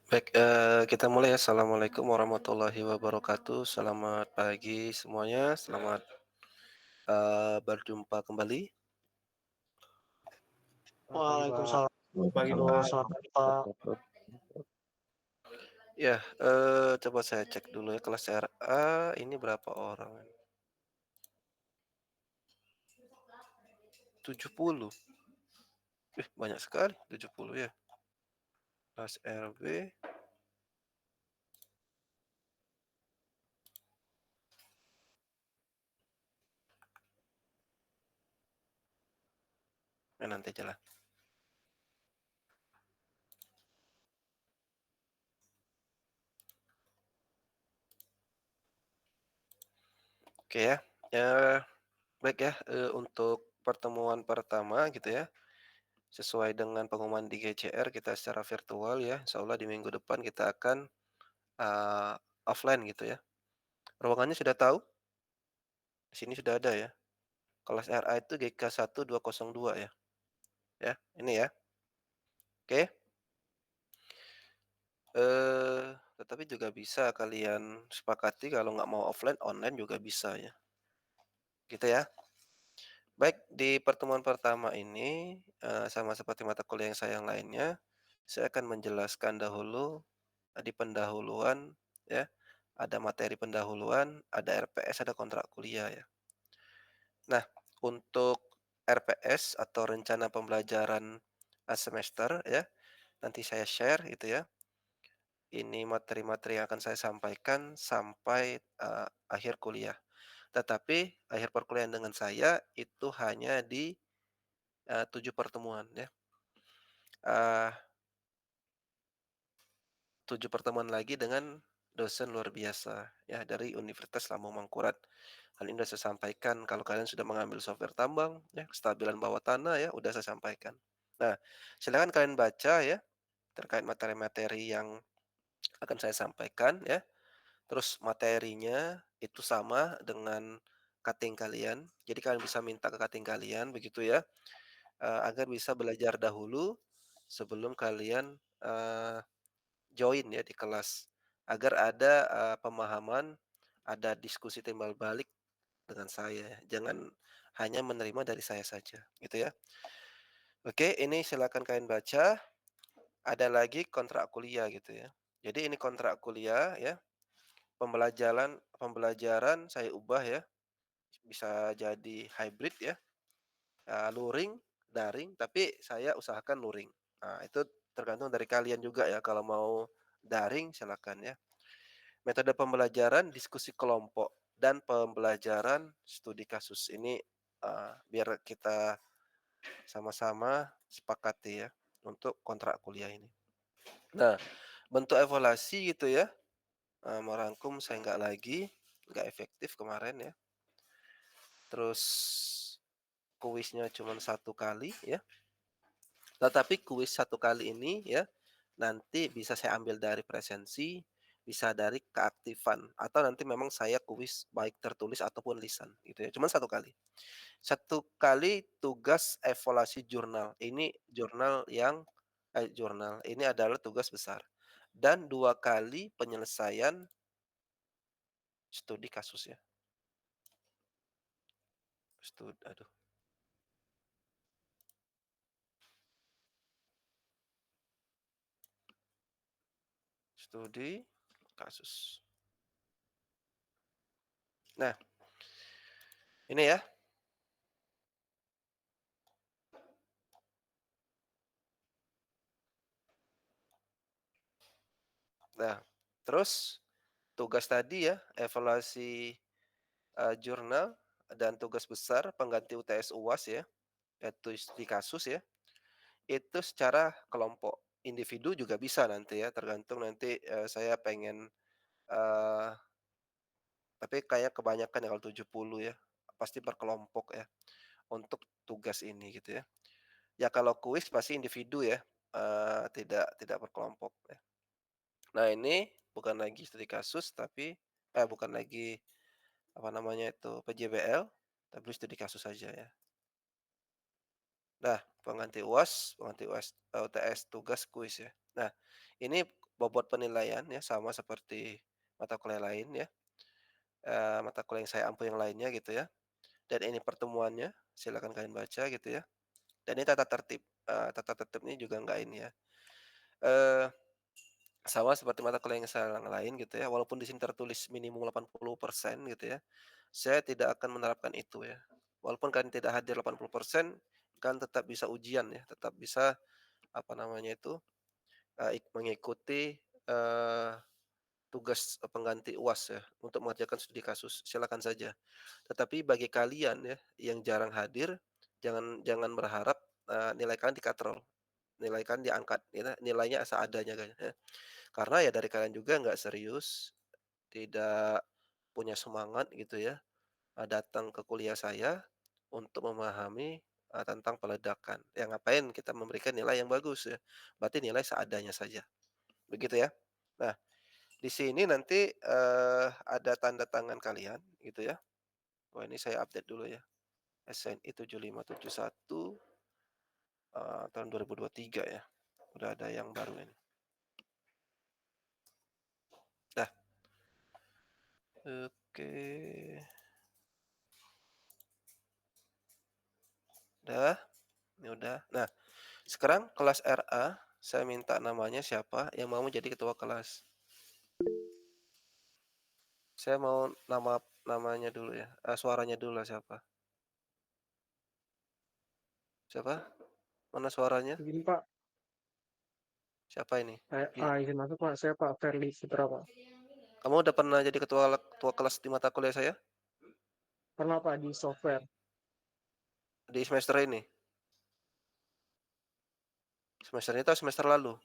Baik, kita mulai ya. Assalamualaikum warahmatullahi wabarakatuh. Selamat pagi semuanya, selamat, berjumpa kembali. Selamat pagi, Pak. Waalaikumsalam. Selamat pagi, Halo, Pak. selamat pagi, Pak. Ya, coba saya cek dulu ya kelas RA ini berapa orang? 70. Banyak sekali 70 ya. Kelas RB nanti aja lah. Oke ya, baik ya, untuk pertemuan pertama gitu ya, sesuai dengan pengumuman di GCR kita secara virtual ya, insyaallah di minggu depan kita akan, eee, offline gitu ya. Ruangannya sudah tahu? Di sini sudah ada ya. Kelas RA itu GK 1202 ya. Ya, ini ya. Oke. Tetapi juga bisa kalian sepakati kalau nggak mau offline, online juga bisa ya. Gitu ya. Baik, di pertemuan pertama ini, sama seperti mata kuliah yang lainnya, saya akan menjelaskan dahulu, di pendahuluan ya, ada materi pendahuluan, ada RPS, ada kontrak kuliah ya. Nah, untuk RPS atau rencana pembelajaran, semester ya, nanti saya share itu ya. Ini materi-materi yang akan saya sampaikan sampai, akhir kuliah. Tetapi akhir perkuliahan dengan saya itu hanya di, 7 pertemuan ya. Eee, 7 pertemuan lagi dengan dosen luar biasa ya dari Universitas Lambung Mangkurat. Hal ini sudah saya sampaikan kalau kalian sudah mengambil software tambang ya, kestabilan bawah tanah ya, udah saya sampaikan. Nah, silakan kalian baca ya terkait materi-materi yang akan saya sampaikan ya. Terus materinya itu sama dengan cutting kalian. Jadi kalian bisa minta ke cutting kalian begitu ya, agar bisa belajar dahulu sebelum kalian, join ya di kelas. Agar ada, pemahaman, ada diskusi timbal balik dengan saya. Jangan hanya menerima dari saya saja, gitu ya. Oke, ini silakan kalian baca. Ada lagi kontrak kuliah gitu ya. Jadi ini kontrak kuliah ya, pembelajaran pembelajaran saya ubah ya. Bisa jadi hybrid ya, luring, daring, tapi saya usahakan luring. Nah, itu tergantung dari kalian juga ya, kalau mau daring silakan ya. Metode pembelajaran diskusi kelompok dan pembelajaran studi kasus ini, biar kita sama-sama sepakati ya, untuk kontrak kuliah ini. Nah, bentuk evaluasi gitu ya, merangkum saya nggak efektif kemarin ya. Terus kuisnya cuma satu kali ya, tetapi kuis satu kali ini ya, nanti bisa saya ambil dari presensi, bisa dari keaktifan, atau nanti memang saya kuis baik tertulis ataupun lisan gitu ya, cuma satu kali. Satu kali tugas evaluasi jurnal, ini jurnal ini adalah tugas besar, dan 2 kali penyelesaian studi kasus ya. Aduh, studi kasus. Nah, ini ya. Nah, terus tugas tadi ya, evaluasi, jurnal dan tugas besar pengganti UTS UAS ya, yaitu studi kasus ya, itu secara kelompok. Individu juga bisa nanti ya, tergantung nanti, saya pengen, eee, tapi kayak kebanyakan ya kalau 70 ya, pasti berkelompok ya, untuk tugas ini gitu ya. Ya kalau kuis pasti individu ya, tidak berkelompok ya. Nah ini bukan lagi studi kasus tapi bukan lagi, apa namanya itu, PJBL, tapi studi kasus saja ya. Nah, pengganti UAS, UTS tugas kuis ya. Nah, ini bobot penilaian ya sama seperti mata kuliah lain ya, mata kuliah yang saya ampu yang lainnya gitu ya, dan ini pertemuannya, silakan kalian baca gitu ya. Dan ini tata tertibnya juga enggak ini ya, eee, sama seperti mata kuliah yang saya yang lain gitu ya, walaupun di sini tertulis minimum 80% gitu ya, saya tidak akan menerapkan itu ya. Walaupun kalian tidak hadir 80%, kalian tetap bisa ujian ya, tetap bisa, apa namanya itu, mengikuti, eee, tugas pengganti UAS ya, untuk mengerjakan studi kasus, silakan saja. Tetapi bagi kalian ya, yang jarang hadir, jangan jangan berharap, nilai kalian dikatrol, nilai kalian diangkat, nilainya seadanya kan ya. Karena ya dari kalian juga nggak serius, tidak punya semangat gitu ya, datang ke kuliah saya untuk memahami, tentang peledakan. Ya ngapain kita memberikan nilai yang bagus ya, berarti nilai seadanya saja, begitu ya. Nah, di sini nanti, ada tanda tangan kalian gitu ya. Wah ini saya update dulu ya, SNI 7571, tahun 2023 ya, udah ada yang baru ini. Nah, oke, udah, ini udah. Nah, sekarang kelas RA, saya minta namanya siapa yang mau jadi ketua kelas. Saya mau namanya dulu ya, suaranya dulu lah siapa? Siapa? Mana suaranya? Begini Pak, Siapa ini? izin masuk Pak, saya Pak Ferly Putra Pak. Kamu udah pernah jadi ketua kelas di mata kuliah saya? Pernah Pak di software. Di semester ini? Semester ini atau semester lalu?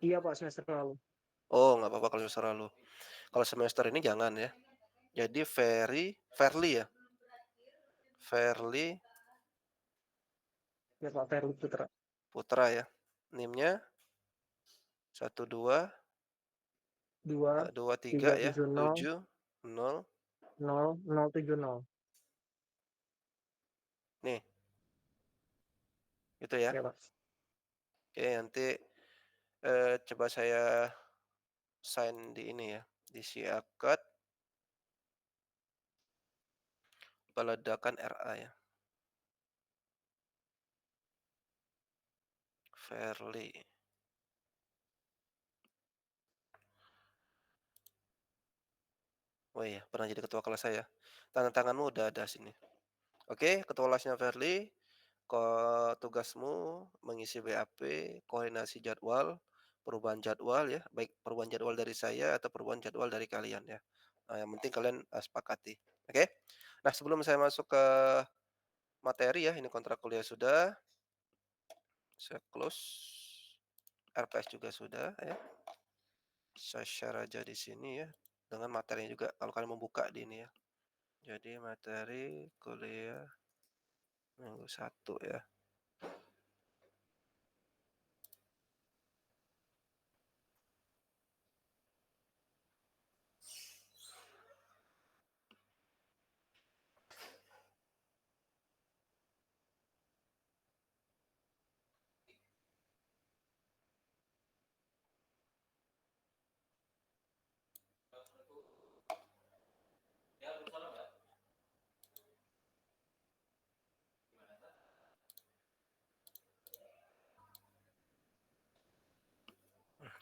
Iya Pak, semester lalu. Oh, nggak apa-apa kalau semester lalu. Kalau semester ini jangan ya. Jadi Ferly ya? Ferly Ya Pak Ferly Putra. Putra ya? NIM-nya 12, Dua 23 tiga ya, tujuh nol 70. nol nol tujuh nol. Nih, gitu ya. Ya Pak. Oke, nanti, coba saya sign di ini ya, di Siakat Peledakan RA ya, Ferly. Oh iya, pernah jadi ketua kelas saya. Tanda tanganmu udah ada sini. Oke, ketua kelasnya Ferly, tugasmu mengisi BAP, koordinasi jadwal, perubahan jadwal ya, baik perubahan jadwal dari saya atau perubahan jadwal dari kalian ya. Nah, yang penting kalian, sepakati. Oke? Nah, sebelum saya masuk ke materi ya, ini kontrak kuliah sudah, saya close, RPS juga sudah ya. Saya share aja di sini ya, dengan materinya juga kalau kalian mau buka di ini ya. Jadi materi kuliah minggu 1 ya.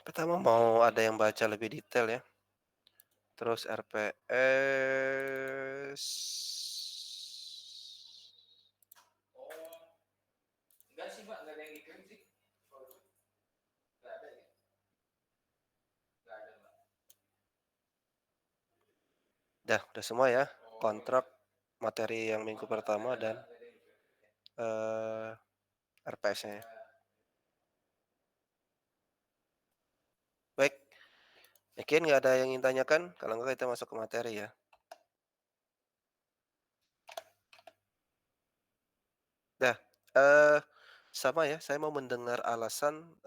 Pertama mau ada yang baca lebih detail ya. Terus RPS. Enggak sih, Pak, enggak ada yang dikirim sih. Enggak ada ya? Enggak ada, Pak. Udah semua ya. Kontrak materi yang minggu pertama dan RPS-nya. Baik, yakin nggak ada yang ingin tanyakan? Kalau nggak kita masuk ke materi ya. Dah, eee, sama ya, saya mau mendengar alasan,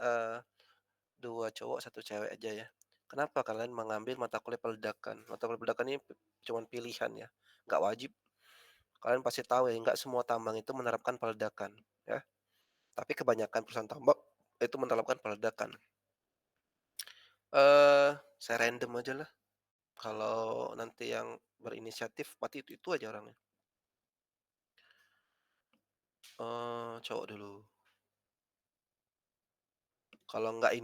2 cowok, 1 cewek aja ya. Kenapa kalian mengambil mata kuliah peledakan? Mata kuliah peledakan ini cuman pilihan ya, nggak wajib. Kalian pasti tahu ya, nggak semua tambang itu menerapkan peledakan, ya. Tapi kebanyakan perusahaan tambang itu menerapkan peledakan. Saya random ajalah, kalau nanti yang berinisiatif berarti itu aja orangnya. Cowok dulu. Kalau nggak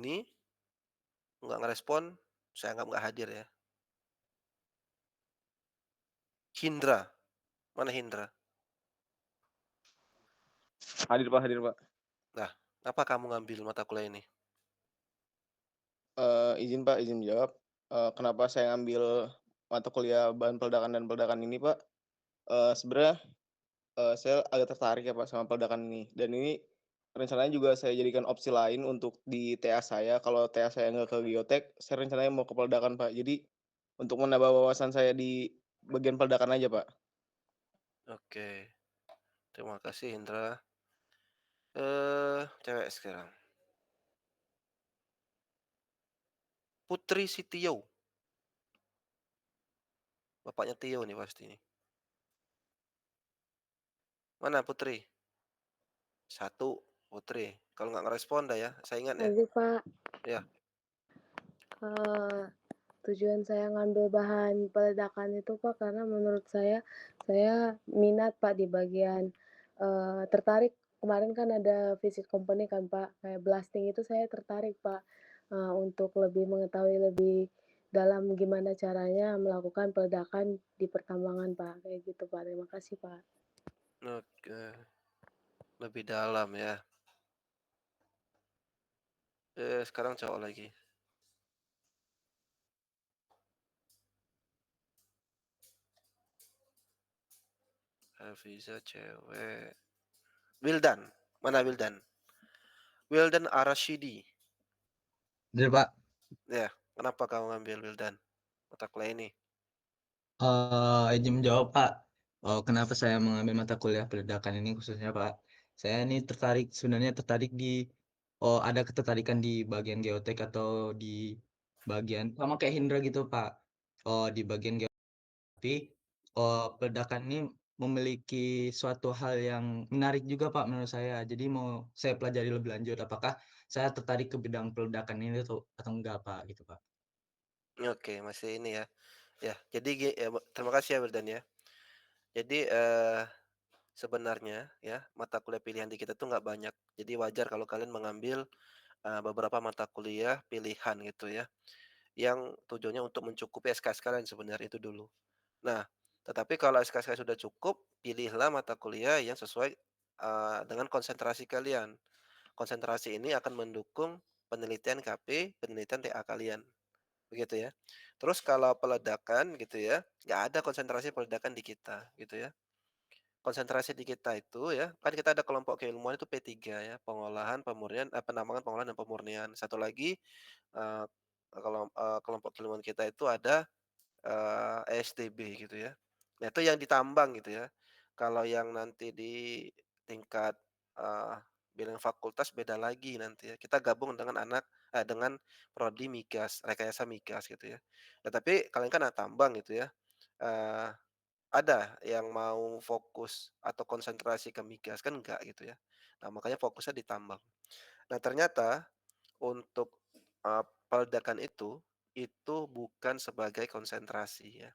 ngerespon, saya anggap nggak hadir ya. Hindra, mana Hindra? Hadir Pak, hadir Pak. Nah, apa kamu ngambil mata kuliah ini? Izin Pak, izin jawab. Kenapa saya ngambil mata kuliah bahan peledakan dan peledakan ini Pak, sebenarnya, saya agak tertarik ya Pak sama peledakan ini, dan ini rencananya juga saya jadikan opsi lain untuk di TA saya. Kalau TA saya nggak ke geotek, saya rencananya mau ke peledakan Pak. Jadi, untuk menambah wawasan saya di bagian peledakan aja Pak. Oke, terima kasih Hindra. Cewek sekarang. Putri Sitio, bapaknya Tio nih pasti nih. Mana Putri? Satu, Putri. Kalau nggak ngerespon dah ya, saya ingat ya. Lanjut, Pak. Ya, Eee, Tujuan saya ngambil bahan peledakan itu, Pak, karena menurut saya minat, Pak, di bagian, tertarik kemarin kan ada visit company kan, Pak, kayak blasting itu saya tertarik, Pak, untuk lebih mengetahui lebih dalam gimana caranya melakukan peledakan di pertambangan, Pak, kayak gitu, Pak. Terima kasih, Pak. oke. Lebih dalam ya. Sekarang cowok lagi. Hafiza cewek. Wildan, mana Wildan? Wildan Arashidi. Jadi Pak, Ya, kenapa kamu ngambil Wildan? Mata kuliah ini. izin menjawab Pak, kenapa saya mengambil mata kuliah peledakan ini khususnya Pak. Saya ini sebenarnya tertarik ada ketertarikan di bagian geotek atau di bagian sama kayak Hindra gitu Pak. Di bagian tapi, peledakan ini memiliki suatu hal yang menarik juga Pak menurut saya. Jadi mau saya pelajari lebih lanjut, apakah saya tertarik ke bidang peledakan ini atau enggak Pak, gitu Pak. Oke, masih ini ya. Ya, jadi terima kasih ya Wildan ya. Jadi, sebenarnya ya, mata kuliah pilihan di kita tuh nggak banyak. Jadi wajar kalau kalian mengambil, beberapa mata kuliah pilihan gitu ya, yang tujuannya untuk mencukupi SKS kalian sebenarnya itu dulu. Nah, tetapi kalau SKS kalian sudah cukup, pilihlah mata kuliah yang sesuai, dengan konsentrasi kalian. Konsentrasi ini akan mendukung penelitian KP, penelitian TA kalian, begitu ya. Terus kalau peledakan gitu ya, nggak ada konsentrasi peledakan di kita, gitu ya. Konsentrasi di kita itu ya, kan kita ada kelompok keilmuan itu P3 ya, penambangan, pengolahan, dan pemurnian. Satu lagi, eee, kalau, kelompok keilmuan kita itu ada, ESDB gitu ya. Nah itu yang ditambang gitu ya. Kalau yang nanti di tingkat, eee, bidang fakultas beda lagi nanti ya. Kita gabung dengan prodi migas, rekayasa migas gitu ya. Nah tapi kalian kan anak tambang gitu ya, eee ada yang mau fokus atau konsentrasi ke migas? Kan enggak gitu ya. Nah, makanya fokusnya di tambang. Nah, ternyata untuk, peledakan itu bukan sebagai konsentrasi ya.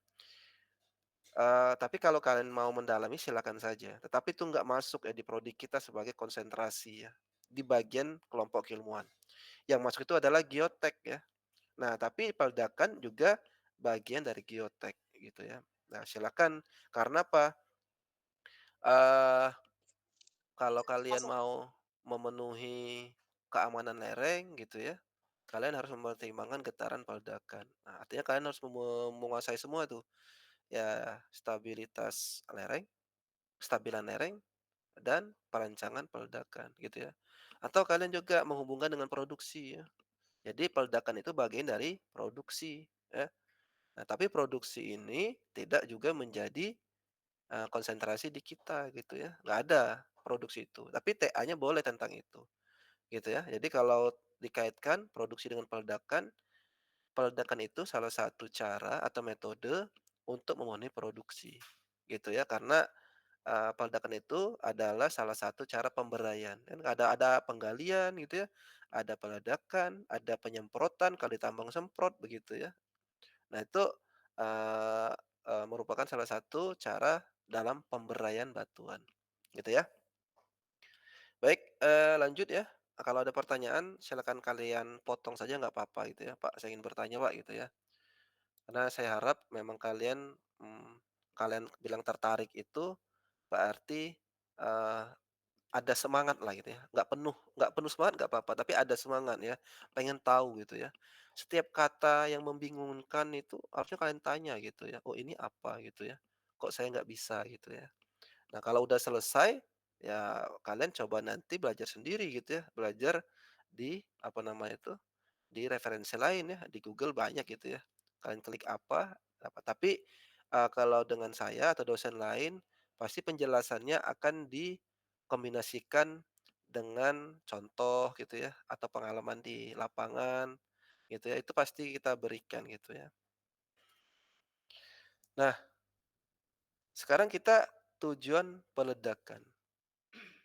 Tapi kalau kalian mau mendalami silakan saja, tetapi itu nggak masuk ya di prodi kita sebagai konsentrasi ya, di bagian kelompok keilmuan. Yang masuk itu adalah geotek ya. Nah, tapi peledakan juga bagian dari geotek gitu ya. Nah, silakan karena apa? Eee, Kalau kalian mau memenuhi keamanan lereng gitu ya, kalian harus mempertimbangkan getaran peledakan. Nah, artinya kalian harus menguasai semua tuh, ya stabilitas lereng, kestabilan lereng, dan perancangan peledakan gitu ya. Atau kalian juga menghubungkan dengan produksi ya. Jadi peledakan itu bagian dari produksi ya. Nah, tapi produksi ini tidak juga menjadi konsentrasi di kita gitu ya, nggak ada produksi itu, tapi TA-nya boleh tentang itu, gitu ya. Jadi kalau dikaitkan produksi dengan peledakan, peledakan itu salah satu cara atau metode untuk memenuhi produksi, gitu ya. Karena, peledakan itu adalah salah satu cara pemberdayaan, kan ada penggalian gitu ya, ada peledakan, ada penyemprotan kalau ditambang semprot begitu ya. Nah itu, eee merupakan salah satu cara dalam pemberdayaan batuan, gitu ya. Baik, lanjut ya. Kalau ada pertanyaan silakan kalian potong saja nggak apa-apa gitu ya, "Pak, saya ingin bertanya, Pak," gitu ya. Karena saya harap memang kalian bilang tertarik itu berarti, eee, ada semangat lah gitu ya, nggak penuh semangat nggak apa-apa, tapi ada semangat ya, pengen tahu gitu ya. Setiap kata yang membingungkan itu harusnya kalian tanya gitu ya, "Oh ini apa?" Gitu ya, "Kok saya nggak bisa?" Gitu ya. Nah kalau udah selesai, ya kalian coba nanti belajar sendiri gitu ya, belajar di apa namanya itu, di referensi lain ya, di Google banyak gitu ya. Kalian klik apa, tapi, kalau dengan saya atau dosen lain, pasti penjelasannya akan dikombinasikan dengan contoh gitu ya, atau pengalaman di lapangan gitu ya, itu pasti kita berikan gitu ya. Nah, sekarang kita tujuan peledakan.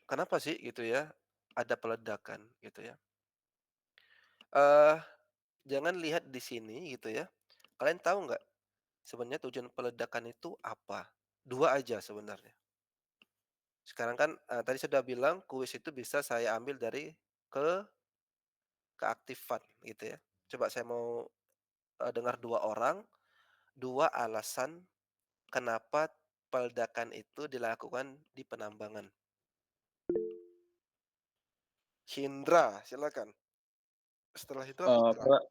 Kenapa sih gitu ya, ada peledakan gitu ya? Eee, jangan lihat di sini gitu ya, kalian tahu nggak sebenarnya tujuan peledakan itu apa? 2 aja sebenarnya. Sekarang kan, tadi sudah bilang kuis itu bisa saya ambil dari ke keaktifan gitu ya. Coba saya mau, dengar 2 orang, 2 alasan kenapa peledakan itu dilakukan di penambangan. Hindra, silakan. Setelah Hindra Putra. Pak,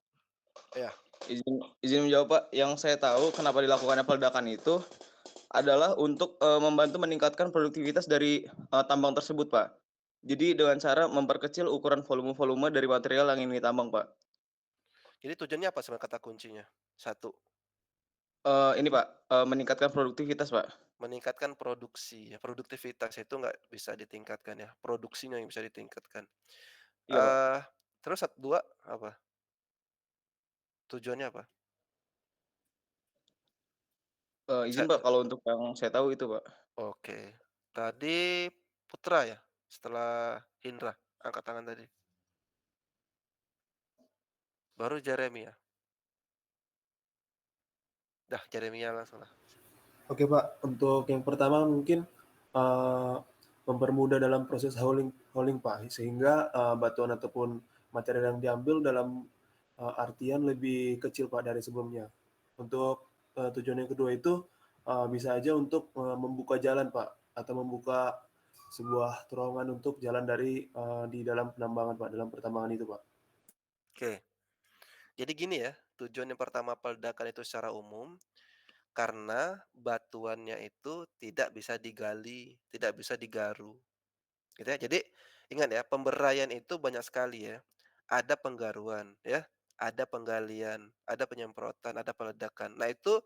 Ya, izin izin menjawab, Pak. Yang saya tahu kenapa dilakukannya peledakan itu adalah untuk, membantu meningkatkan produktivitas dari, tambang tersebut, Pak. Jadi dengan cara memperkecil ukuran volume-volume dari material yang ingin ditambang, Pak. jadi tujuannya apa sebenarnya kata kuncinya? Satu, Ini Pak, meningkatkan produktivitas, Pak. meningkatkan produksi ya, produktivitas itu nggak bisa ditingkatkan ya, produksinya yang bisa ditingkatkan. Iya, Pak. Eee, terus 2 apa? Tujuannya apa? Izin Saya Pak, kalau untuk yang saya tahu itu, Pak. oke. Tadi Putra ya? Setelah Hindra, angkat tangan tadi. Baru Jeremia. Dah Jeremia langsung lah. Oke Pak, untuk yang pertama mungkin uh, mempermudah dalam proses hauling Pak, sehingga batuan ataupun material yang diambil dalam artian lebih kecil Pak dari sebelumnya. Untuk tujuan yang kedua itu bisa aja untuk membuka jalan Pak, atau membuka sebuah terowongan untuk jalan dari di dalam penambangan Pak, dalam pertambangan itu Pak. Oke. Jadi gini ya, tujuan yang pertama peledakan itu secara umum, karena batuannya itu tidak bisa digali, tidak bisa digaru. Gitu ya. Jadi ingat ya, pemberdayaan itu banyak sekali ya. Ada penggaruan ya, ada penggalian, ada penyemprotan, ada peledakan. Nah, itu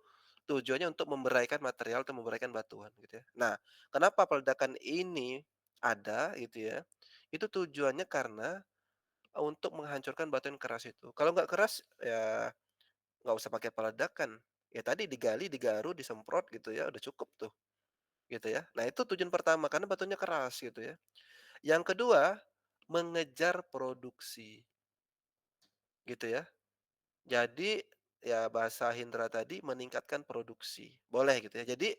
tujuannya untuk memberdayakan material atau memberdayakan batuan gitu ya. Nah, kenapa peledakan ini ada gitu ya? Itu tujuannya karena untuk menghancurkan batu yang keras itu. Kalau nggak keras ya nggak usah pakai peledakan. Ya tadi digali, digaru, disemprot gitu ya, udah cukup tuh gitu ya. Nah, itu tujuan pertama karena batunya keras gitu ya. Yang kedua, mengejar produksi, gitu ya. Jadi, ya bahasa Hindra tadi meningkatkan produksi, boleh gitu ya. Jadi,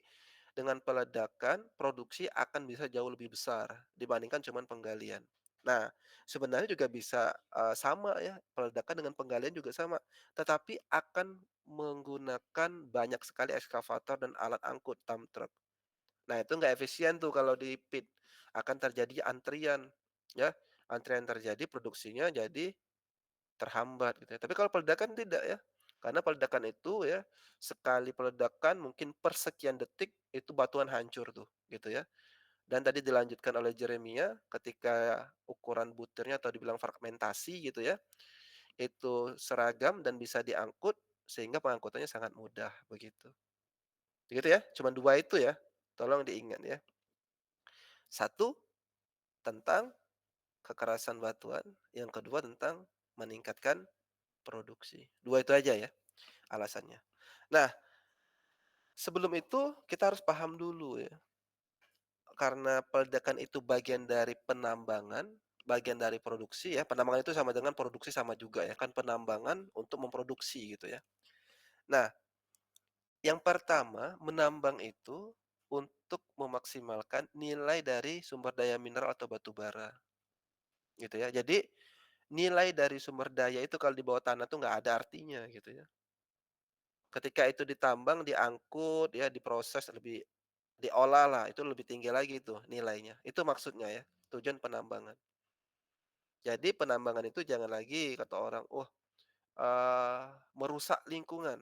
dengan peledakan, produksi akan bisa jauh lebih besar dibandingkan cuman penggalian. Nah, sebenarnya juga bisa, sama ya, peledakan dengan penggalian juga sama, tetapi akan menggunakan banyak sekali ekskavator dan alat angkut, dump truck. Nah, itu nggak efisien tuh kalau di pit, akan terjadi antrian, ya. Antrian terjadi, produksinya jadi terhambat gitu ya. Tapi kalau peledakan tidak ya, karena peledakan itu ya, sekali peledakan mungkin per sekian detik itu batuan hancur tuh, gitu ya. Dan tadi dilanjutkan oleh Jeremia ketika ukuran butirnya atau dibilang fragmentasi gitu ya, itu seragam dan bisa diangkut sehingga pengangkutannya sangat mudah, begitu. Begitu ya, cuma 2 itu ya, tolong diingat ya. Satu tentang kekerasan batuan, yang kedua tentang meningkatkan produksi. 2 itu aja ya alasannya. Nah, sebelum itu kita harus paham dulu ya, karena peledakan itu bagian dari penambangan, bagian dari produksi ya, penambangan itu sama dengan produksi sama juga ya, kan penambangan untuk memproduksi gitu ya. Nah, yang pertama menambang itu untuk memaksimalkan nilai dari sumber daya mineral atau batu bara, gitu ya. Jadi, nilai dari sumber daya itu kalau di bawah tanah tuh nggak ada artinya gitu ya. Ketika itu ditambang, diangkut ya, diproses lebih diolah lah, itu lebih tinggi lagi tuh nilainya. Itu maksudnya ya, tujuan penambangan. Jadi penambangan itu jangan lagi kata orang, "Wah, merusak lingkungan."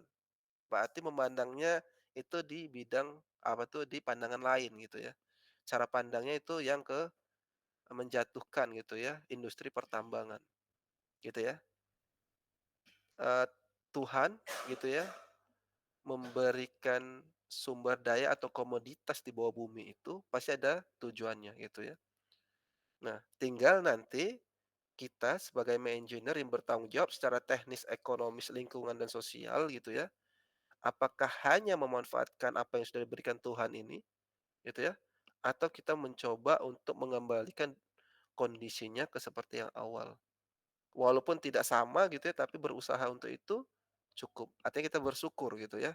Berarti memandangnya itu di bidang apa tuh, di pandangan lain gitu ya. Cara pandangnya itu yang ke menjatuhkan gitu ya, industri pertambangan gitu ya. Eee, Tuhan gitu ya, memberikan sumber daya atau komoditas di bawah bumi itu pasti ada tujuannya gitu ya. Nah, tinggal nanti kita sebagai engineer yang bertanggung jawab secara teknis, ekonomis, lingkungan, dan sosial gitu ya, apakah hanya memanfaatkan apa yang sudah diberikan Tuhan ini gitu ya, atau kita mencoba untuk mengembalikan kondisinya ke seperti yang awal. Walaupun tidak sama gitu ya, tapi berusaha untuk itu cukup. Artinya kita bersyukur gitu ya,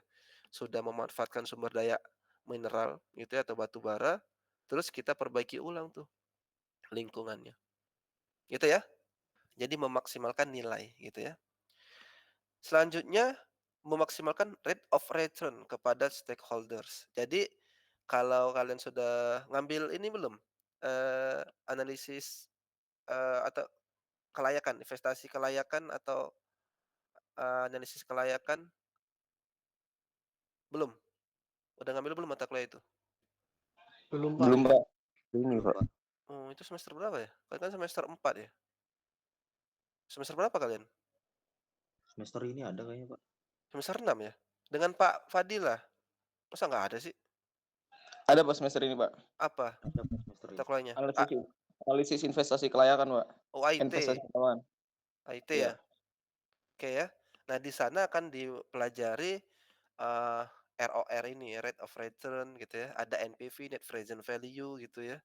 sudah memanfaatkan sumber daya mineral gitu ya atau batu bara, terus kita perbaiki ulang tuh lingkungannya. Gitu ya. Jadi memaksimalkan nilai gitu ya. Selanjutnya memaksimalkan rate of return kepada stakeholders. Jadi kalau kalian sudah ngambil ini belum, analisis, atau kelayakan, investasi kelayakan atau, analisis kelayakan? Belum? Udah ngambil belum mata kuliah itu? Belum, Pak. Belum, Pak. Ini, Belum, Pak. Pak. Oh, itu semester berapa ya? Kalian kan semester 4 ya? Semester berapa kalian? Semester ini ada kayaknya, Pak. Semester 6 ya? Dengan Pak Fadilah? Masa nggak ada sih? Ada, Pak, semester ini, Pak. Apa Ada Pak semester mata ini. kuliahnya? Analisis investasi kelayakan, Pak. Oh, IT. Investasi keuangan. IT Iya. ya? Oke ya. Nah, di sana akan dipelajari, eee, ROR ini ya, rate of return gitu ya, ada NPV, net present value gitu ya.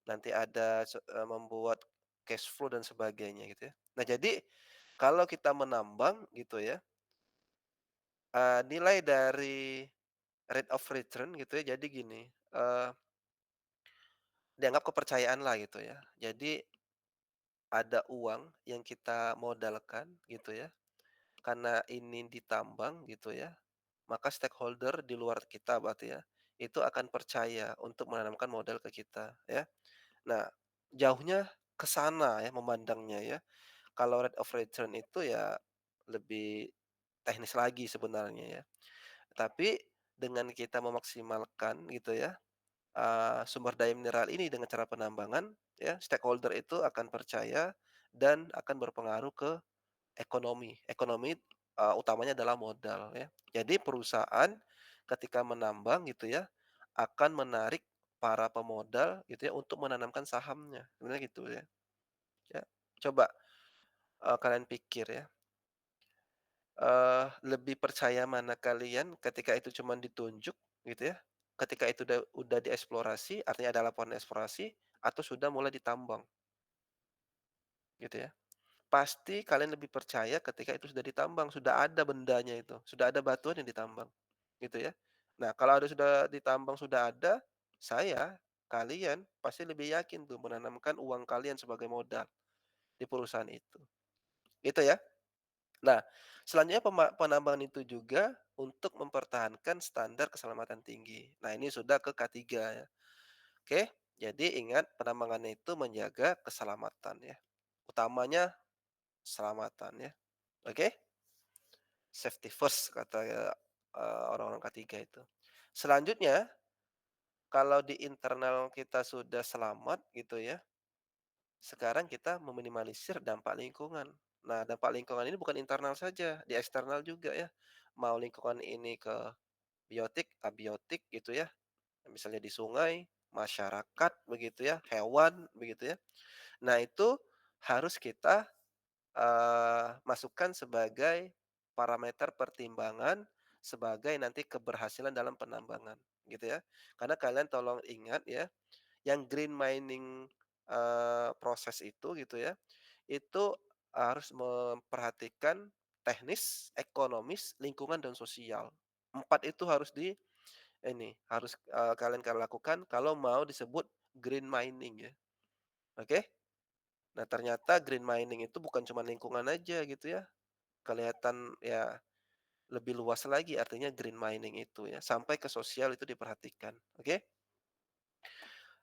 Nanti ada membuat cash flow dan sebagainya gitu ya. Nah, jadi kalau kita menambang gitu ya, nilai dari rate of return gitu ya, jadi gini, dianggap kepercayaan lah gitu ya. Jadi ada uang yang kita modalkan gitu ya, karena ini ditambang gitu ya, maka stakeholder di luar kita berarti ya, itu akan percaya untuk menanamkan modal ke kita ya. Nah, jauhnya ke sana ya memandangnya ya. Kalau rate of return itu ya lebih teknis lagi sebenarnya ya. Tapi dengan kita memaksimalkan gitu ya, sumber daya mineral ini dengan cara penambangan ya, stakeholder itu akan percaya dan akan berpengaruh ke ekonomi. Ekonomi, utamanya adalah modal ya. Jadi perusahaan ketika menambang gitu ya, akan menarik para pemodal gitu ya untuk menanamkan sahamnya, sebenarnya gitu ya. Ya, coba, kalian pikir ya, lebih percaya mana kalian ketika itu cuman ditunjuk gitu ya, ketika itu udah dieksplorasi, artinya ada laporan eksplorasi atau sudah mulai ditambang gitu ya. Pasti kalian lebih percaya ketika itu sudah ditambang, sudah ada bendanya itu, sudah ada batuan yang ditambang, gitu ya. Nah, kalau sudah ditambang, sudah ada, kalian pasti lebih yakin tuh menanamkan uang kalian sebagai modal di perusahaan itu, gitu ya. Nah, selanjutnya penambangan itu juga untuk mempertahankan standar keselamatan tinggi. Nah, ini sudah ke K3 ya. Oke, jadi ingat penambangannya itu menjaga keselamatan ya, utamanya keselamatan ya. Oke? Safety first kata, orang-orang K3 itu. Selanjutnya, kalau di internal kita sudah selamat gitu ya, sekarang kita meminimalisir dampak lingkungan. Nah, dampak lingkungan ini bukan internal saja, di eksternal juga ya. Mau lingkungan ini ke biotik, abiotik gitu ya, misalnya di sungai, masyarakat begitu ya, hewan begitu ya. Nah, itu harus kita masukkan sebagai parameter pertimbangan sebagai nanti keberhasilan dalam penambangan, gitu ya. Karena kalian tolong ingat ya, yang green mining proses itu gitu ya, itu harus memperhatikan teknis, ekonomis, lingkungan, dan sosial. 4 itu harus harus, kalian lakukan kalau mau disebut green mining ya, oke? Nah, ternyata green mining itu bukan cuma lingkungan aja gitu ya, kelihatan ya lebih luas lagi artinya green mining itu ya, sampai ke sosial itu diperhatikan, oke?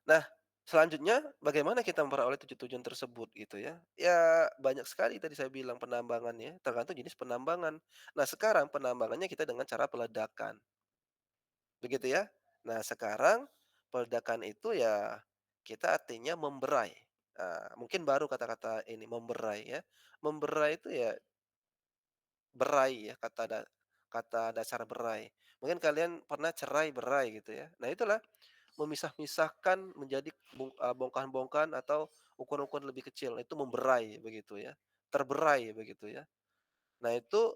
Nah, selanjutnya bagaimana kita memperoleh tujuan tersebut gitu ya. Ya banyak sekali tadi saya bilang penambangannya, tergantung jenis penambangan. Nah, sekarang penambangannya kita dengan cara peledakan, begitu ya. Nah, sekarang peledakan itu ya kita artinya memberai. Mungkin baru kata-kata ini memberai ya. Memberai itu ya berai ya, kata dasar berai. Mungkin kalian pernah cerai berai gitu ya. Nah, itulah memisah-misahkan menjadi bongkahan-bongkahan atau ukuran-ukuran lebih kecil, itu memberai begitu ya, terberai begitu ya. Nah itu,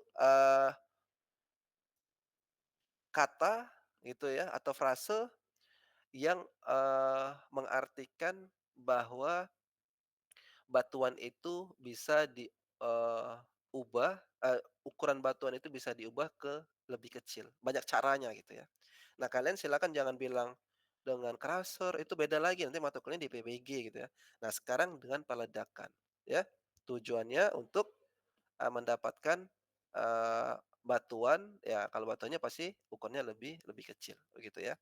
kata gitu ya atau frase yang, mengartikan bahwa batuan itu bisa ubah, ukuran batuan itu bisa diubah ke lebih kecil, banyak caranya gitu ya. Nah, kalian silakan jangan bilang dengan crusher, itu beda lagi, nanti mata kuliahnya di PBG gitu ya. Nah, sekarang dengan peledakan, ya. Tujuannya untuk, mendapatkan, batuan, ya kalau batuannya pasti ukurannya lebih lebih kecil, begitu ya.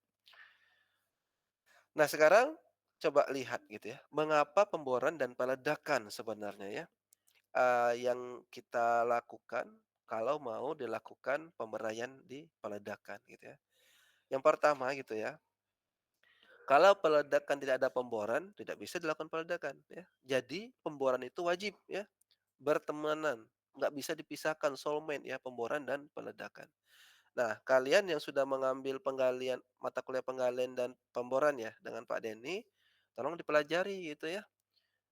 Nah, sekarang coba lihat gitu ya, mengapa pemboran dan peledakan sebenarnya ya, yang kita lakukan kalau mau dilakukan pemberaian di peledakan gitu ya. Yang pertama gitu ya, kalau peledakan tidak ada pemboran, tidak bisa dilakukan peledakan ya. Jadi pemboran itu wajib ya, bertemanan, nggak bisa dipisahkan soulmate ya, pemboran dan peledakan. Nah, kalian yang sudah mengambil mata kuliah penggalian dan pemboran ya dengan Pak Denny, tolong dipelajari gitu ya,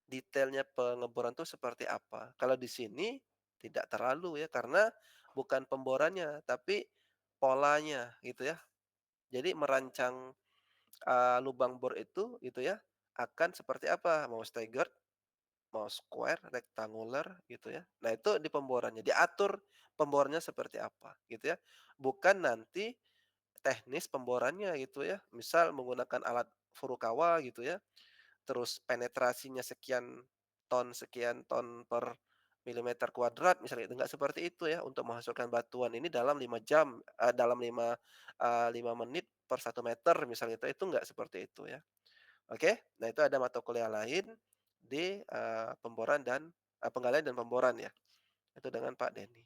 detailnya pengeboran itu seperti apa. Kalau di sini tidak terlalu ya, karena bukan pemborannya, tapi polanya gitu ya. Jadi merancang lubang bor itu gitu ya, akan seperti apa, mau staggered, mau square, rectangular gitu ya. Nah itu di pemborannya, diatur pemborannya seperti apa gitu ya. Bukan nanti teknis pemborannya gitu ya, misal menggunakan alat Furukawa gitu ya, terus penetrasinya sekian ton per milimeter kuadrat misalnya, itu enggak seperti itu ya, untuk menghasilkan batuan ini dalam 5 jam, dalam 5 menit per 1 meter misalnya itu enggak seperti itu ya. Oke, nah itu ada mata kuliah lain di, penggalian dan pemboran ya, itu dengan Pak Denny.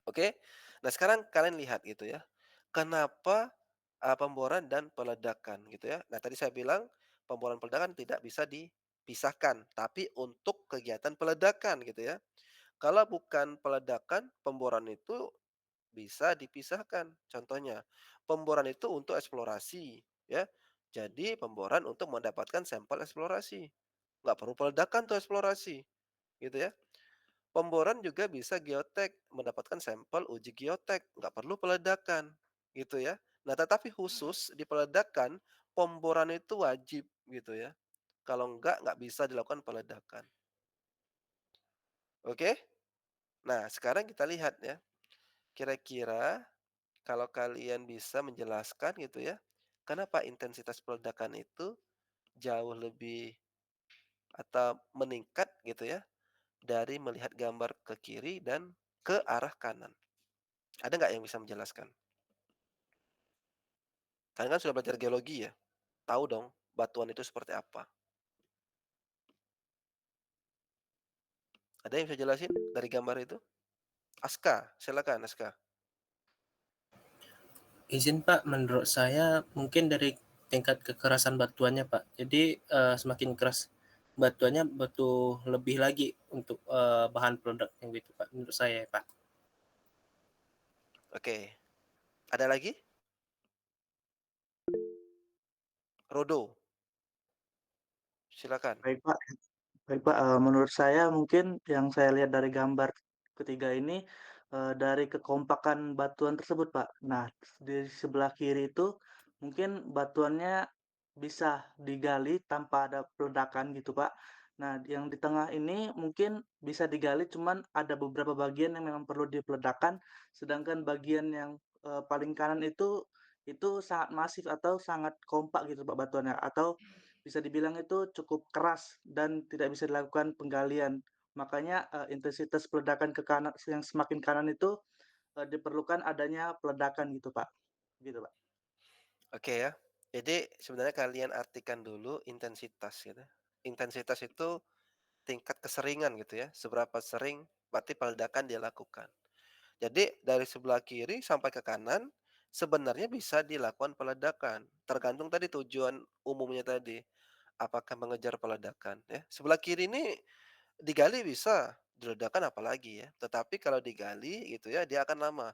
Oke, nah sekarang kalian lihat gitu ya, kenapa, pemboran dan peledakan gitu ya. Nah tadi saya bilang pemboran peledakan tidak bisa dipisahkan, tapi untuk kegiatan peledakan gitu ya. Kalau bukan peledakan, pemboran itu bisa dipisahkan. Contohnya, pemboran itu untuk eksplorasi, ya. Jadi pemboran untuk mendapatkan sampel eksplorasi. Nggak perlu peledakan tuh eksplorasi, gitu ya. Pemboran juga bisa geotek, mendapatkan sampel uji geotek, nggak perlu peledakan, gitu ya. Nah, tetapi khusus di peledakan, pemboran itu wajib, gitu ya. Kalau nggak bisa dilakukan peledakan. Oke? Nah, sekarang kita lihat ya, kira-kira kalau kalian bisa menjelaskan gitu ya, kenapa intensitas peledakan itu jauh lebih atau meningkat gitu ya, dari melihat gambar ke kiri dan ke arah kanan. Ada nggak yang bisa menjelaskan? Kalian kan sudah belajar geologi ya, tahu dong batuan itu seperti apa. Ada yang bisa jelasin dari gambar itu? Aska, silakan Aska. Izin Pak, menurut saya mungkin dari tingkat kekerasan batuannya Pak. Jadi semakin keras batuannya butuh lebih lagi untuk bahan peledak yang gitu Pak. Menurut saya Pak. Oke, ada lagi? Rodo, silakan. Baik Pak, baik Pak, menurut saya mungkin yang saya lihat dari gambar ketiga ini, dari kekompakan batuan tersebut Pak. Nah, di sebelah kiri itu mungkin batuannya bisa digali tanpa ada peledakan gitu, Pak. Nah, yang di tengah ini mungkin bisa digali, cuman ada beberapa bagian yang memang perlu dipeledakkan, sedangkan bagian yang, paling kanan itu sangat masif atau sangat kompak gitu, Pak, batuannya, atau bisa dibilang itu cukup keras dan tidak bisa dilakukan penggalian. Makanya, intensitas peledakan ke kanan yang semakin kanan itu, diperlukan adanya peledakan gitu, Pak. Gitu, Pak. Oke ya. Jadi sebenarnya kalian artikan dulu intensitas gitu. Intensitas itu tingkat keseringan gitu ya. Seberapa sering berarti peledakan dilakukan. Jadi dari sebelah kiri sampai ke kanan sebenarnya bisa dilakukan peledakan. Tergantung tadi tujuan umumnya tadi. Apakah mengejar peledakan ya. Sebelah kiri ini digali bisa, diledakkan apalagi ya. Tetapi kalau digali gitu ya dia akan lama.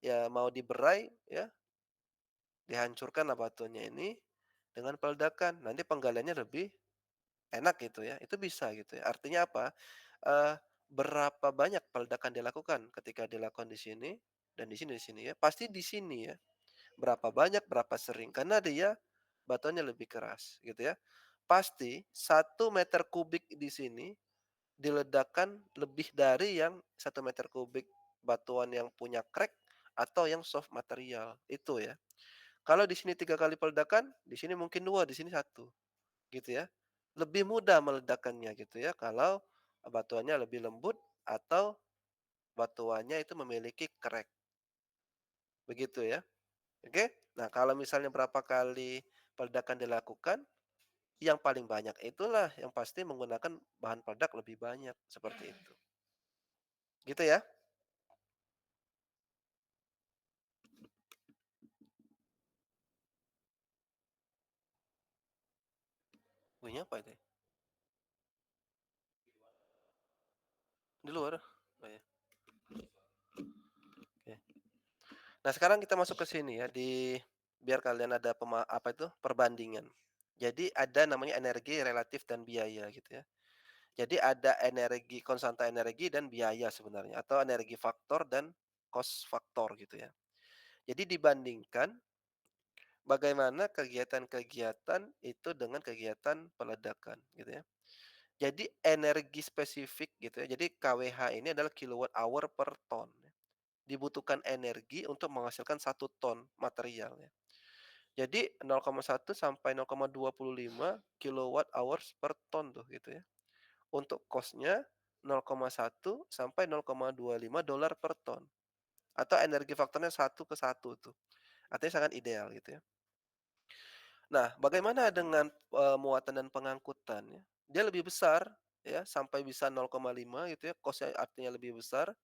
Ya mau diberai ya, dihancurkanlah batuannya ini dengan peledakan. Nanti penggaliannya lebih enak gitu ya. Itu bisa gitu ya. Artinya apa? Eee, berapa banyak peledakan dilakukan ketika dilakukan di sini dan di sini ya. Pasti di sini ya. Berapa banyak, berapa sering, karena dia batuannya lebih keras gitu ya. Pasti 1 meter kubik di sini diledakkan lebih dari yang 1 meter kubik batuan yang punya crack atau yang soft material, itu ya. Kalau di sini 3 kali peledakan, di sini mungkin 2, di sini 1, gitu ya. Lebih mudah meledakannya gitu ya kalau batuannya lebih lembut atau batuannya itu memiliki crack, begitu ya. Oke? Nah, kalau misalnya berapa kali peledakan dilakukan, yang paling banyak itulah yang pasti menggunakan bahan peledak lebih banyak, seperti itu. Gitu ya? Bunyinya apa itu ya? Di luar? Oh ya, oke. Nah, sekarang kita masuk ke sini ya, biar kalian ada apa itu, perbandingan. Jadi ada namanya energi relatif dan biaya gitu ya. Jadi ada energi konstanta energi dan biaya sebenarnya atau energi faktor dan cost faktor gitu ya. Jadi dibandingkan bagaimana kegiatan-kegiatan itu dengan kegiatan peledakan gitu ya. Jadi energi spesifik gitu ya. Jadi KWH ini adalah kilowatt hour per ton ya. Dibutuhkan energi untuk menghasilkan 1 ton material ya. Jadi 0,1 sampai 0,25 kilowatt hours per ton tuh gitu ya. Untuk cost-nya 0,1 sampai 0,25 dolar per ton. Atau energi faktornya 1 ke 1 tuh. Artinya sangat ideal gitu ya. Nah, bagaimana dengan, muatan dan pengangkutan ya? Dia lebih besar ya, sampai bisa 0,5 gitu ya, cost-nya artinya lebih besar,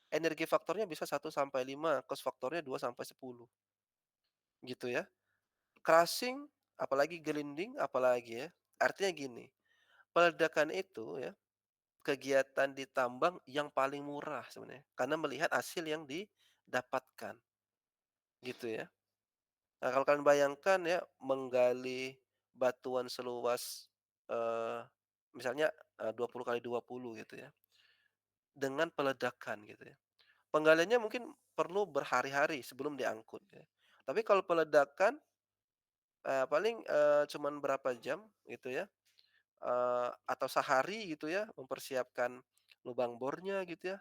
energi faktornya bisa 1 sampai 5, cost faktornya 2 sampai 10 gitu ya. Crushing, apalagi grinding, apalagi ya. Artinya gini, peledakan itu ya, kegiatan di tambang yang paling murah sebenarnya, karena melihat hasil yang didapatkan, gitu ya. Nah, kalau kalian bayangkan ya, menggali batuan seluas, eee, misalnya, 20 kali 20 gitu ya, dengan peledakan gitu ya. Penggaliannya mungkin perlu berhari-hari sebelum diangkut ya. Tapi kalau peledakan, paling, cuman berapa jam gitu ya, atau sehari gitu ya, mempersiapkan lubang bornya gitu ya,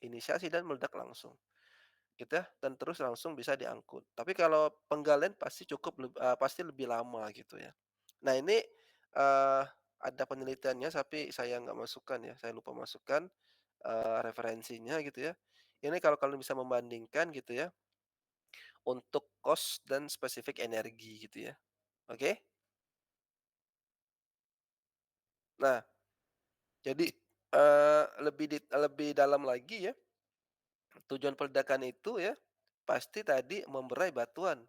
inisiasi dan meledak langsung. Gitu ya, dan terus langsung bisa diangkut. Tapi kalau penggalian pasti pasti lebih lama gitu ya. Nah ini, ada penelitiannya tapi saya nggak masukkan ya, saya lupa masukkan, referensinya gitu ya. Ini kalau kalian bisa membandingkan gitu ya, untuk cost dan spesifik energi gitu ya, oke? Nah jadi, lebih dalam lagi ya, tujuan peledakan itu ya, pasti tadi memberai batuan.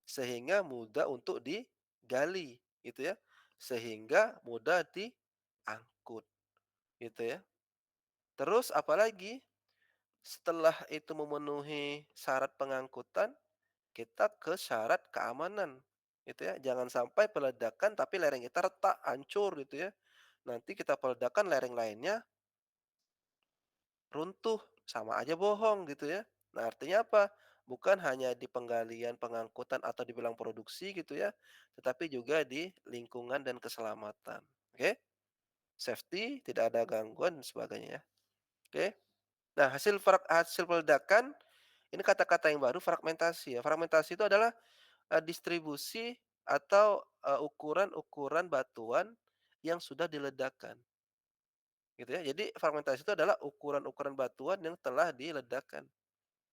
Sehingga mudah untuk digali gitu ya, sehingga mudah diangkut gitu ya. Terus apalagi, setelah itu memenuhi syarat pengangkutan, kita ke syarat keamanan gitu ya. Jangan sampai peledakan tapi lereng kita retak, hancur gitu ya. Nanti kita peledakan lereng lainnya runtuh, sama aja bohong gitu ya. Nah, artinya apa? bukan hanya di penggalian, pengangkutan, atau di bilang produksi gitu ya, tetapi juga di lingkungan dan keselamatan. Oke? Safety, tidak ada gangguan dan sebagainya ya. Oke? Nah, hasil peledakan ini kata-kata yang baru fragmentasi ya. Fragmentasi itu adalah, distribusi atau, ukuran-ukuran batuan yang sudah diledakkan, gitu ya. Jadi fragmentasi itu adalah ukuran-ukuran batuan yang telah diledakkan,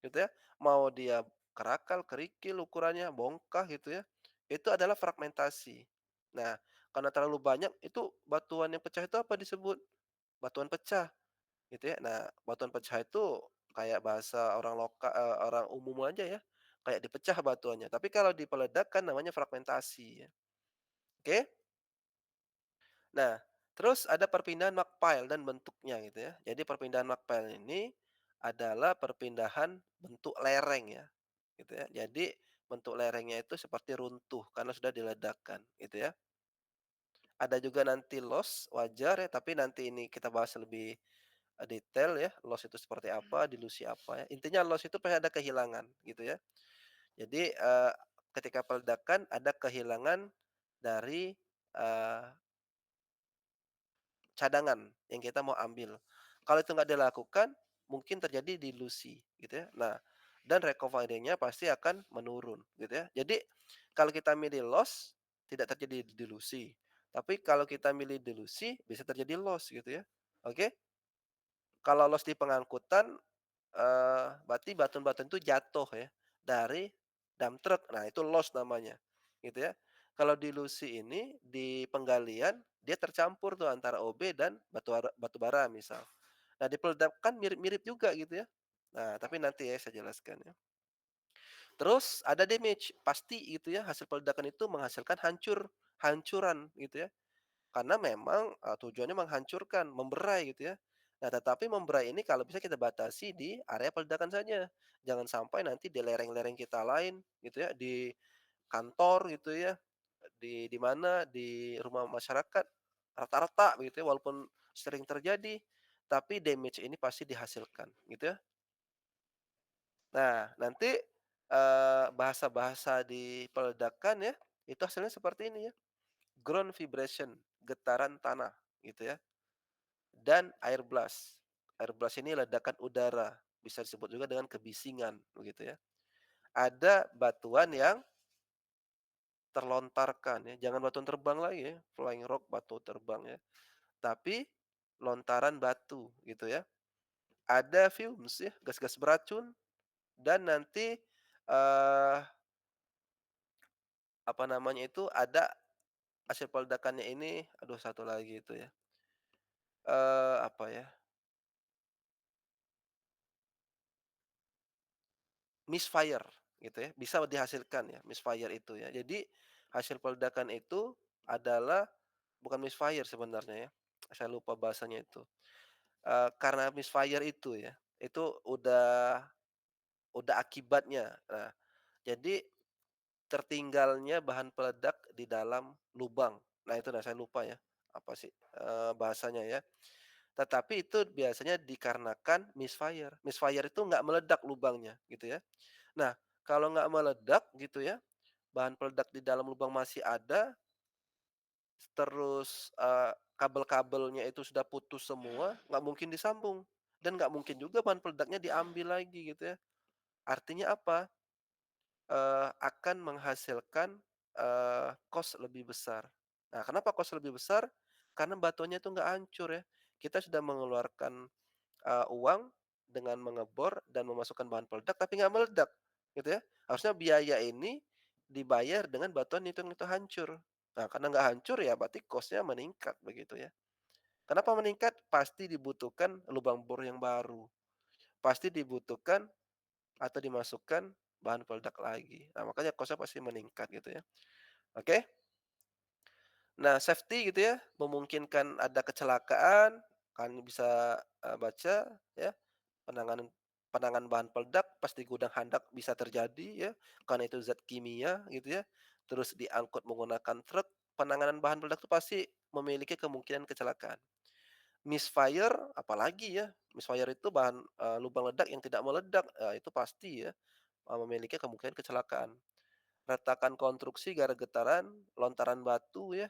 gitu ya. Mau dia kerakal, kerikil ukurannya, bongkah gitu ya, itu adalah fragmentasi. Nah, karena terlalu banyak itu batuan yang pecah itu apa disebut? Batuan pecah, gitu ya. Nah, batuan pecah itu kayak bahasa orang umum aja ya, kayak dipecah batuannya. Tapi kalau dipeledakkan namanya fragmentasi ya, oke? Nah, terus ada perpindahan mark-pile dan bentuknya gitu ya. Jadi perpindahan mark-pile ini adalah perpindahan bentuk lereng ya, gitu ya. Jadi bentuk lerengnya itu seperti runtuh karena sudah diledakkan gitu ya. Ada juga nanti loss wajar ya, tapi nanti ini kita bahas lebih detail ya, loss itu seperti apa, dilusi apa ya. Intinya loss itu pasti ada kehilangan gitu ya. Jadi, ketika peledakan ada kehilangan dari, eee cadangan yang kita mau ambil. Kalau itu nggak dilakukan, mungkin terjadi dilusi gitu ya. Nah, dan recovery-nya pasti akan menurun gitu ya. Jadi kalau kita milih loss, tidak terjadi dilusi. Tapi kalau kita milih dilusi, bisa terjadi loss gitu ya. Oke? Kalau loss di pengangkutan, berarti batuan-batuan itu jatuh ya dari dump truck. Nah, itu loss namanya, gitu ya. Kalau dilusi ini di penggalian dia tercampur tuh antara OB dan batu bara misal. Nah, dipeledakkan mirip-mirip juga gitu ya. Nah, tapi nanti ya saya jelaskan ya. Terus ada damage, pasti gitu ya hasil peledakan itu menghasilkan hancuran gitu ya. Karena memang, tujuannya menghancurkan, memberai gitu ya. Nah, tetapi memberai ini kalau bisa kita batasi di area peledakan saja. Jangan sampai nanti di lereng-lereng kita lain gitu ya, di kantor gitu ya, di mana, di rumah masyarakat, rata-rata begitu ya, walaupun sering terjadi, tapi damage ini pasti dihasilkan gitu ya. Nah, nanti, bahasa-bahasa di peledakan ya, itu hasilnya seperti ini ya, ground vibration, getaran tanah gitu ya. Dan air blast. Air blast ini ledakan udara, bisa disebut juga dengan kebisingan, begitu ya. Ada batuan yang terlontarkan ya, jangan batuan terbang lagi ya, flying rock, batu terbang ya, tapi lontaran batu gitu ya. Ada fumes ya, gas-gas beracun dan nanti, eee, apa namanya itu, ada hasil peledakannya ini, aduh satu lagi itu ya, apa ya, misfire gitu ya, bisa dihasilkan ya misfire itu ya. Jadi hasil peledakan itu adalah bukan misfire sebenarnya ya, saya lupa bahasanya itu. Karena misfire itu ya, itu udah akibatnya. Nah, jadi tertinggalnya bahan peledak di dalam lubang. Nah itu saya lupa ya, apa sih, bahasanya ya. Tetapi itu biasanya dikarenakan misfire. Misfire itu nggak meledak lubangnya gitu ya. Nah, kalau nggak meledak gitu ya, bahan peledak di dalam lubang masih ada, terus, kabel-kabelnya itu sudah putus semua, nggak mungkin disambung, dan nggak mungkin juga bahan peledaknya diambil lagi gitu ya. Artinya apa? Akan menghasilkan, cost lebih besar. Nah, kenapa cost lebih besar? Karena batuannya itu nggak hancur ya. Kita sudah mengeluarkan, uang dengan mengebor dan memasukkan bahan peledak tapi nggak meledak, gitu ya. Harusnya biaya ini dibayar dengan batuan itu hancur. Nah, karena nggak hancur ya berarti cost-nya meningkat begitu ya. Kenapa meningkat? Pasti dibutuhkan lubang bor yang baru, pasti dibutuhkan atau dimasukkan bahan peledak lagi. Nah, makanya cost-nya pasti meningkat gitu ya. Oke. Nah, safety gitu ya, memungkinkan ada kecelakaan, kan bisa, baca ya, penanganan penanganan bahan peledak pas di gudang handak bisa terjadi ya, karena itu zat kimia gitu ya. Terus diangkut menggunakan truk, penanganan bahan peledak itu pasti memiliki kemungkinan kecelakaan. Misfire apalagi ya, misfire itu bahan, lubang ledak yang tidak meledak, itu pasti ya, memiliki kemungkinan kecelakaan. Retakan konstruksi gara getaran, lontaran batu ya,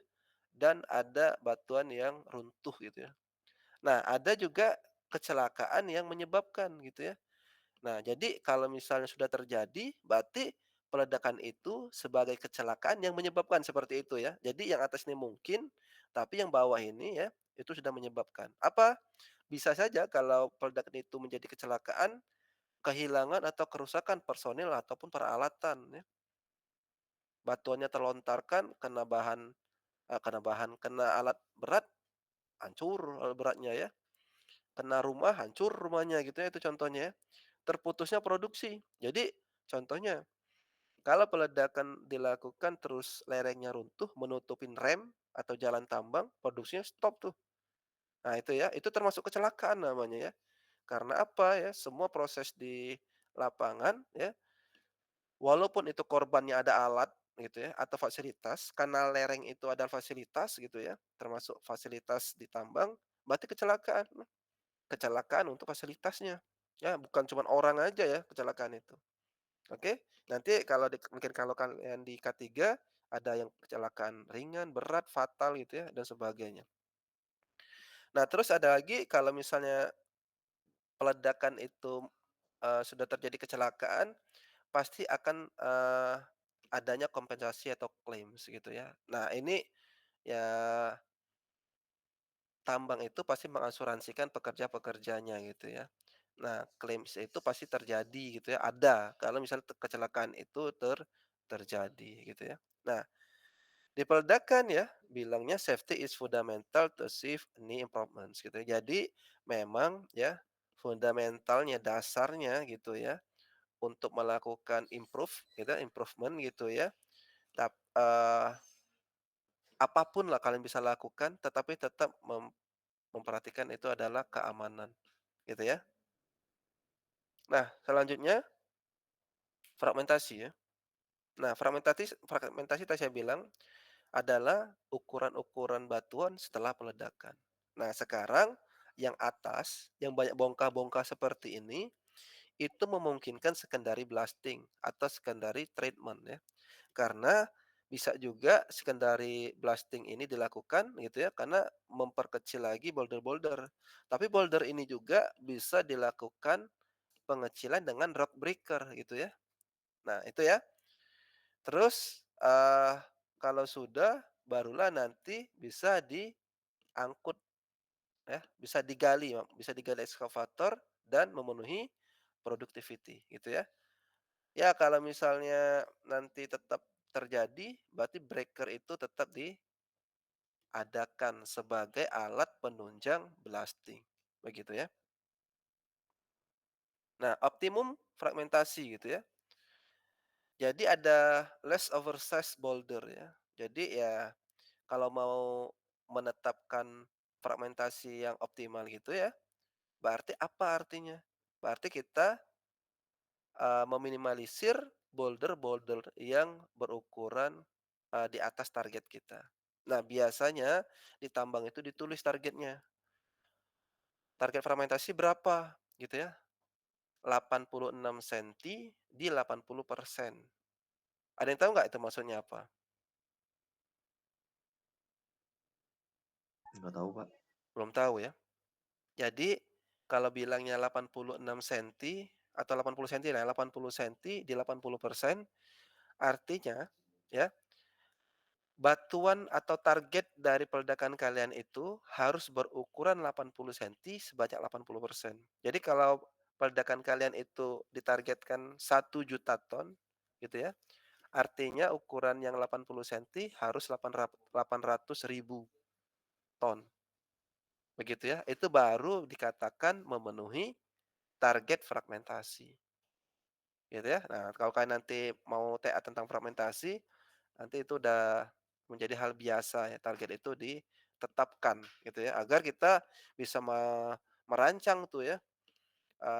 dan ada batuan yang runtuh gitu ya. Nah, ada juga kecelakaan yang menyebabkan gitu ya. Nah, jadi kalau misalnya sudah terjadi, berarti peledakan itu sebagai kecelakaan yang menyebabkan seperti itu ya. Jadi yang atas ini mungkin, tapi yang bawah ini ya, itu sudah menyebabkan. Apa? Bisa saja kalau peledakan itu menjadi kecelakaan, kehilangan atau kerusakan personil ataupun peralatan ya. Batuannya terlontarkan, kena alat berat, hancur alat beratnya ya. Kena rumah, hancur rumahnya gitu ya, itu contohnya ya. Terputusnya produksi. Jadi contohnya, kalau peledakan dilakukan terus lerengnya runtuh, menutupin rem atau jalan tambang, produksinya stop tuh. Nah itu ya, itu termasuk kecelakaan namanya ya. Karena apa ya, semua proses di lapangan ya, walaupun itu korbannya ada alat gitu ya, atau fasilitas, karena lereng itu ada fasilitas gitu ya, termasuk fasilitas di tambang, berarti kecelakaan. Kecelakaan untuk fasilitasnya. Ya, bukan cuman orang aja ya kecelakaan itu. Oke, nanti kalau mungkin kalau kalian di K3 ada yang kecelakaan ringan, berat, fatal gitu ya dan sebagainya. Nah, terus ada lagi kalau misalnya peledakan itu, sudah terjadi kecelakaan, pasti akan, adanya kompensasi atau claims gitu ya. Nah, ini ya tambang itu pasti mengasuransikan pekerja-pekerjanya gitu ya. Nah, claims itu pasti terjadi gitu ya, ada kalau misalnya kecelakaan itu terjadi gitu ya. Nah, di peledakan ya, bilangnya safety is fundamental to achieve any improvements gitu ya. Jadi memang ya fundamentalnya, dasarnya gitu ya, untuk melakukan improvement gitu ya, apapun lah kalian bisa lakukan, tetapi tetap memperhatikan itu adalah keamanan, gitu ya. Nah, selanjutnya fragmentasi ya. Nah, fragmentasi tadi saya bilang adalah ukuran-ukuran batuan setelah peledakan. Nah, sekarang yang atas, yang banyak bongkah-bongkah seperti ini, itu memungkinkan secondary blasting atau secondary treatment ya. Karena bisa juga secondary blasting ini dilakukan gitu ya, karena memperkecil lagi boulder-boulder. Tapi boulder ini juga bisa dilakukan pengecilan dengan rock breaker gitu ya. Nah, itu ya. Terus, kalau sudah barulah nanti bisa diangkut ya, bisa digali ekskavator dan memenuhi productivity gitu ya. Ya kalau misalnya nanti tetap terjadi, berarti breaker itu tetap diadakan sebagai alat penunjang blasting, begitu ya. Nah, optimum fragmentasi gitu ya. Jadi ada less oversized boulder ya. Jadi ya kalau mau menetapkan fragmentasi yang optimal gitu ya, berarti apa artinya? Berarti kita, meminimalisir boulder-boulder yang berukuran, di atas target kita. Nah, biasanya di tambang itu ditulis targetnya. Target fragmentasi berapa gitu ya, 86 senti di 80%. Ada yang tahu nggak itu maksudnya apa? Nggak tahu, Pak. Belum tahu ya? Jadi, kalau bilangnya 86 senti atau 80 senti lah, 80 senti di 80%, artinya ya, batuan atau target dari peledakan kalian itu harus berukuran 80 senti sebanyak 80%. Jadi kalau peledakan kalian itu ditargetkan 1 juta ton gitu ya, artinya ukuran yang 80 senti harus 800.000 ton, begitu ya. Itu baru dikatakan memenuhi target fragmentasi, gitu ya. Nah, kalau kalian nanti mau TA tentang fragmentasi, nanti itu udah menjadi hal biasa ya, target itu ditetapkan gitu ya, agar kita bisa merancang tuh ya,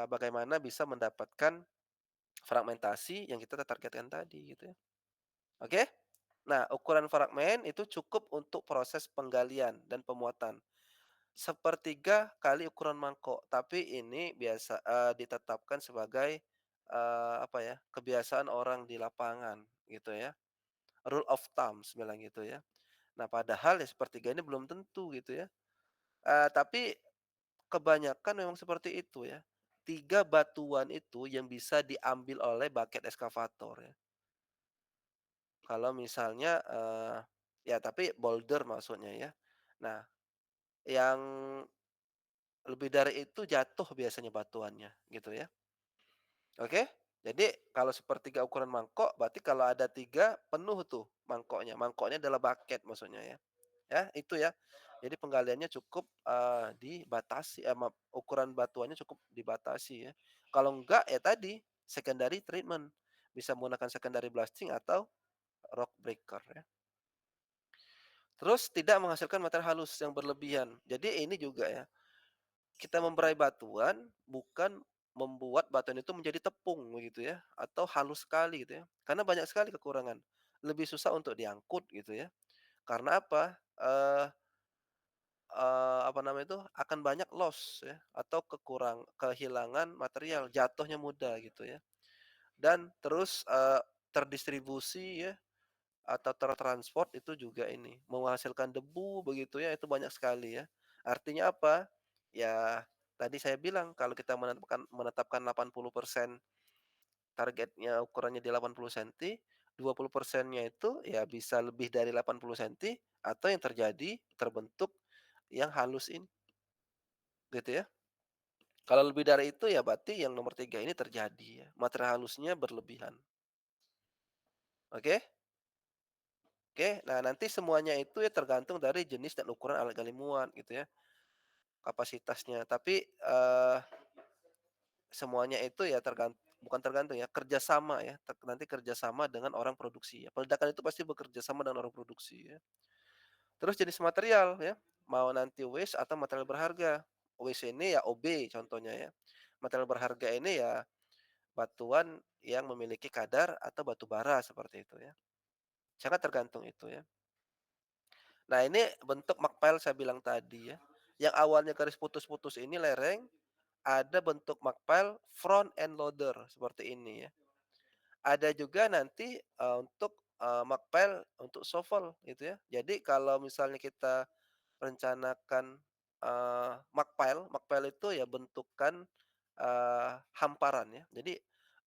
bagaimana bisa mendapatkan fragmentasi yang kita targetkan tadi gitu ya. Oke? Nah, ukuran fragmen itu cukup untuk proses penggalian dan pemuatan. Sepertiga kali ukuran mangkok, tapi ini biasa, ditetapkan sebagai, apa ya, kebiasaan orang di lapangan gitu ya, rule of thumbs bilang gitu ya. Nah, padahal ya sepertiga ini belum tentu gitu ya, tapi kebanyakan memang seperti itu ya. 3 batuan itu yang bisa diambil oleh bucket eskavator ya. Kalau misalnya, ya tapi boulder maksudnya ya. Nah, yang lebih dari itu jatuh biasanya batuannya gitu ya. Oke? Jadi kalau sepertiga ukuran mangkok berarti kalau ada 3 penuh tuh mangkoknya. Mangkoknya adalah bucket maksudnya ya. Ya, itu ya. Jadi penggaliannya cukup, dibatasi maaf, ukuran batuannya cukup dibatasi ya. Kalau enggak ya tadi, secondary treatment. Bisa menggunakan secondary blasting atau rock breaker ya. Terus tidak menghasilkan material halus yang berlebihan. Jadi ini juga ya, kita memberai batuan bukan membuat batuan itu menjadi tepung begitu ya, atau halus sekali gitu ya. Karena banyak sekali kekurangan. Lebih susah untuk diangkut gitu ya. Karena apa? Apa namanya itu, akan banyak loss ya, atau kehilangan material, jatuhnya mudah gitu ya. Dan terus, terdistribusi ya, atau tertransport itu juga ini, menghasilkan debu begitu ya, itu banyak sekali ya. Artinya apa? Ya tadi saya bilang kalau kita menetapkan 80% targetnya ukurannya di 80 senti, 20%-nya itu ya bisa lebih dari 80 senti atau yang terjadi terbentuk yang halus ini, gitu ya. Kalau lebih dari itu ya berarti yang nomor 3 ini terjadi ya, material halusnya berlebihan. Oke? Oke, nah nanti semuanya itu ya tergantung dari jenis dan ukuran alat gali muat gitu ya, kapasitasnya. Tapi, semuanya itu ya bukan tergantung ya, kerjasama ya, nanti kerjasama dengan orang produksi ya. Peledakan itu pasti bekerja sama dengan orang produksi ya. Terus jenis material ya, mau nanti waste atau material berharga. Waste ini ya OB contohnya ya. Material berharga ini ya batuan yang memiliki kadar atau batu bara seperti itu ya. Sangat tergantung itu ya. Nah, ini bentuk makpile saya bilang tadi ya. Yang awalnya garis putus-putus ini lereng, ada bentuk makpile front end loader seperti ini ya. Ada juga nanti, untuk, makpile untuk shovel gitu ya. Jadi kalau misalnya kita rencanakan, makpile, makpile itu ya bentukan, hamparan ya. Jadi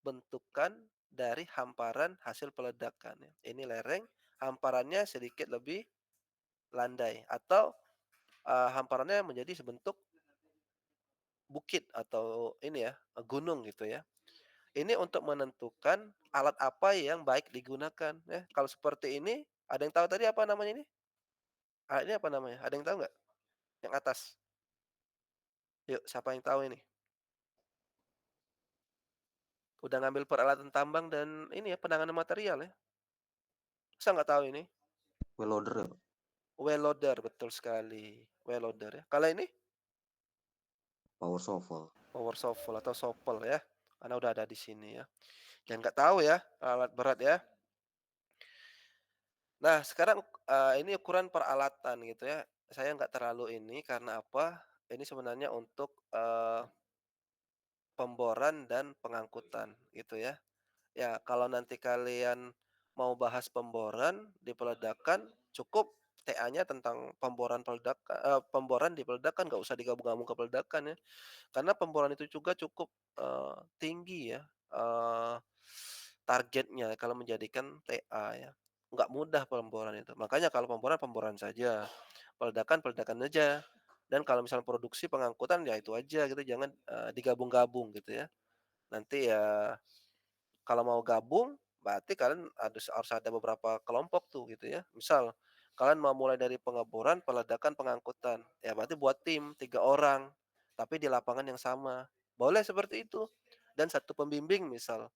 bentukan dari hamparan hasil peledakan ya. Ini lereng, hamparannya sedikit lebih landai atau, hamparannya menjadi sebentuk bukit atau ini ya, gunung gitu ya. Ini untuk menentukan alat apa yang baik digunakan ya. Kalau seperti ini, ada yang tahu tadi apa namanya ini? Alat ini apa namanya? Ada yang tahu nggak? Yang atas. Yuk, siapa yang tahu ini? Udah ngambil peralatan tambang dan ini ya, penanganan material ya. Masa nggak tahu ini? Well loader ya, Pak? Well loader, betul sekali. Well loader ya. Kalau ini? Power shovel. Power shovel atau shovel ya. Karena udah ada di sini ya. Yang nggak tahu ya, alat berat ya. Nah, sekarang, ini ukuran peralatan gitu ya. Saya nggak terlalu ini karena apa, ini sebenarnya untuk, pemboran dan pengangkutan gitu ya. Ya, kalau nanti kalian mau bahas pemboran di peledakan, cukup TA-nya tentang pemboran di peledakan, nggak usah digabung-gabung ke peledakan ya. Karena pemboran itu juga cukup, tinggi ya, targetnya kalau menjadikan TA ya. Nggak mudah pemboran itu. Makanya kalau pemboran, pemboran saja, peledakan, peledakan saja. Dan kalau misalnya produksi, pengangkutan ya itu aja gitu, jangan, digabung-gabung gitu ya. Nanti ya kalau mau gabung, berarti kalian harus ada beberapa kelompok tuh gitu ya. Misal, kalian mau mulai dari pengeboran, peledakan, pengangkutan, ya berarti buat tim 3 orang, tapi di lapangan yang sama. Boleh seperti itu. Dan satu pembimbing misal.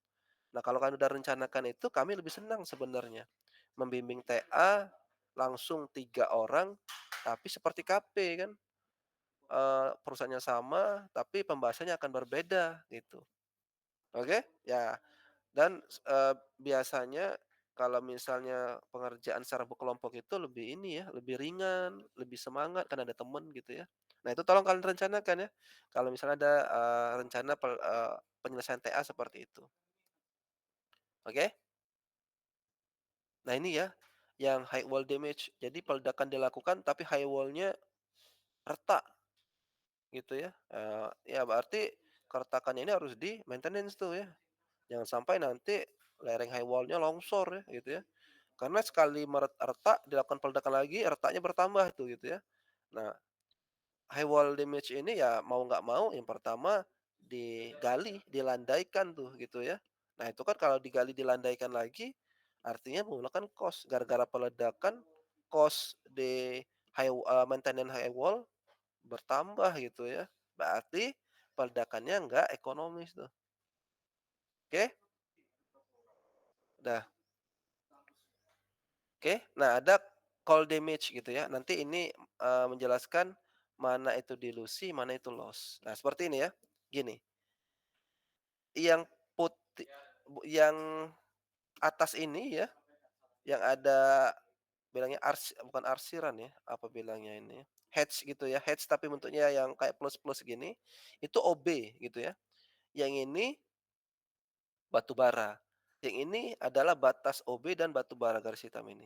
Nah, kalau kalian udah rencanakan itu, kami lebih senang sebenarnya. Membimbing TA langsung 3 orang, tapi seperti KP kan, perusahaannya sama, tapi pembahasannya akan berbeda gitu. Oke? Ya. Dan, biasanya kalau misalnya pengerjaan secara berkelompok itu lebih ini ya, lebih ringan, lebih semangat kan ada temen gitu ya. Nah, itu tolong kalian rencanakan ya, kalau misalnya ada, rencana penyelesaian TA seperti itu, oke? Nah, ini ya, yang high wall damage. Jadi peledakan dilakukan tapi high wall-nya retak gitu ya, ya berarti keretakannya ini harus di-maintenance tuh ya, jangan sampai nanti lereng high wall-nya longsor ya, gitu ya. Karena sekali retak, dilakukan peledakan lagi, retaknya bertambah tuh gitu ya. Nah, high wall damage ini ya mau nggak mau yang pertama digali, dilandaikan tuh gitu ya. Nah itu kan kalau digali dilandaikan lagi artinya menggunakan cost gara-gara peledakan cost di maintenance high wall bertambah gitu ya. Berarti peledakannya nggak ekonomis tuh. Oke? Dah. Oke. Nah ada cold damage gitu ya. Nanti ini menjelaskan mana itu dilusi, mana itu loss. Nah seperti ini ya. Gini. Yang putih yang atas ini ya, yang ada bilangnya bukan arsiran ya, apa bilangnya ini, hedge gitu ya, hedge tapi bentuknya yang kayak plus-plus gini, itu OB gitu ya. Yang ini batu bara. Yang ini adalah batas OB dan batu bara garis hitam ini.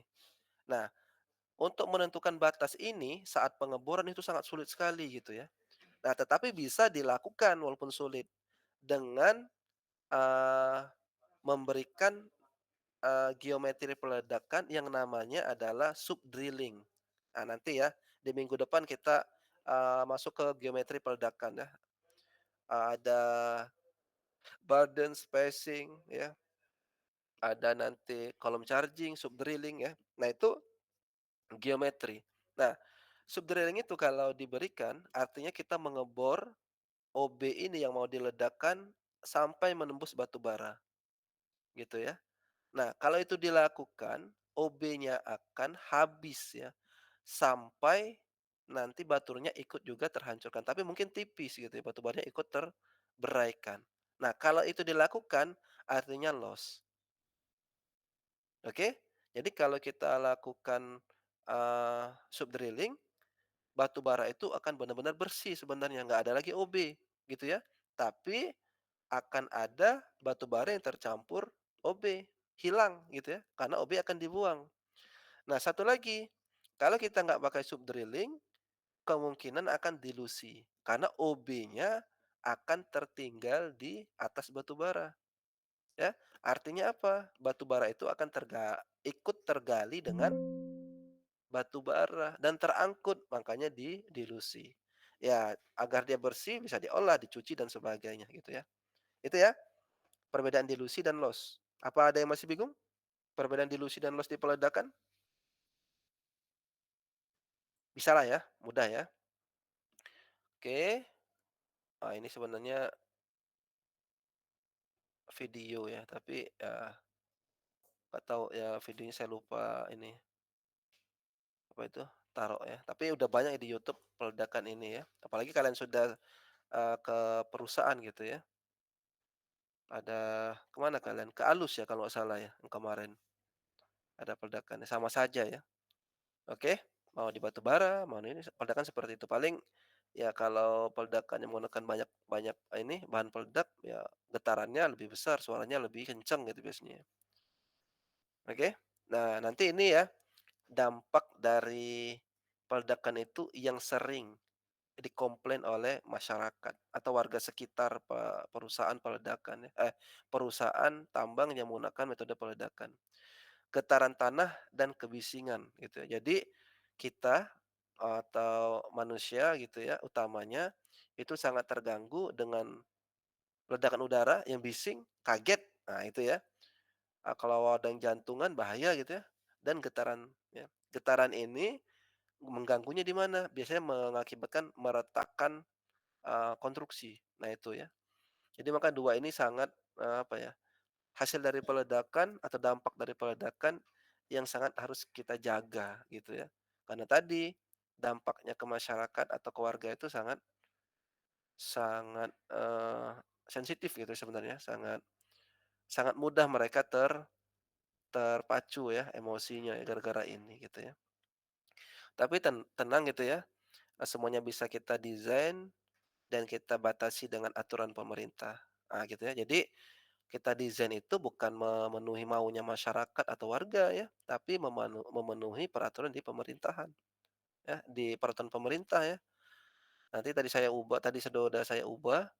Nah, untuk menentukan batas ini saat pengeboran itu sangat sulit sekali gitu ya. Nah, tetapi bisa dilakukan walaupun sulit dengan, eee, memberikan geometri peledakan yang namanya adalah subdrilling. Nah, nanti ya di minggu depan kita, masuk ke geometri peledakan ya. Ada burden spacing ya, ada nanti column charging, subdrilling ya. Nah, itu geometri. Nah, subdrilling itu kalau diberikan artinya kita mengebor OB ini yang mau diledakkan sampai menembus batu bara, gitu ya. Nah, kalau itu dilakukan, OB-nya akan habis ya, sampai nanti baturnya ikut juga terhancurkan, tapi mungkin tipis gitu ya, batu baranya ikut terberaikan. Nah, kalau itu dilakukan, artinya loss, oke? Jadi kalau kita lakukan, subdrilling, batu bara itu akan benar-benar bersih sebenarnya, nggak ada lagi OB, gitu ya. Tapi akan ada batu bara yang tercampur OB, hilang gitu ya, karena OB akan dibuang. Nah, satu lagi, kalau kita nggak pakai subdrilling, kemungkinan akan dilusi, karena OB-nya akan tertinggal di atas batu bara, ya. Artinya apa? Batu bara itu akan ikut tergali dengan batu bara dan terangkut, makanya dilusi. Ya, agar dia bersih bisa diolah, dicuci dan sebagainya gitu ya. Itu ya, perbedaan dilusi dan loss. Apa ada yang masih bingung? Perbedaan dilusi dan loss di peledakan? Bisalah ya, mudah ya. Oke. Ini sebenarnya video ya, tapi ya nggak tahu ya videonya saya lupa ini, apa itu, taruh ya. Tapi udah banyak di YouTube peledakan ini ya. Apalagi kalian sudah, ke perusahaan gitu ya. Ada kemana kalian? Ke Alus ya kalau nggak salah ya, yang kemarin ada peledakannya, sama saja ya. Oke, mau di batu bara, mau ini peledakan seperti itu. Paling ya kalau peledakannya menggunakan banyak banyak ini bahan peledak ya getarannya lebih besar, suaranya lebih kencang gitu biasanya. Oke. Nah, nanti ini ya dampak dari peledakan itu yang sering dikomplain oleh masyarakat atau warga sekitar perusahaan peledakan ya, perusahaan tambang yang menggunakan metode peledakan. Getaran tanah dan kebisingan gitu ya. Jadi kita atau manusia gitu ya utamanya itu sangat terganggu dengan ledakan udara yang bising, kaget. Nah, itu ya. Kalau ada yang jantungan bahaya gitu ya dan getaran ya. Getaran ini mengganggunya di mana? Biasanya mengakibatkan meretakan, konstruksi. Nah, itu ya. Jadi maka 2 ini sangat, apa ya, hasil dari peledakan atau dampak dari peledakan yang sangat harus kita jaga gitu ya. Karena tadi dampaknya ke masyarakat atau ke warga itu sangat sangat, sensitif gitu sebenarnya, sangat sangat mudah mereka terpacu ya emosinya ya gara-gara ini gitu ya. Tapi tenang gitu ya, semuanya bisa kita desain dan kita batasi dengan aturan pemerintah. Gitu ya. Jadi kita desain itu bukan memenuhi maunya masyarakat atau warga ya, tapi memenuhi peraturan di pemerintahan ya, di peraturan pemerintah ya. Nanti sudah saya ubah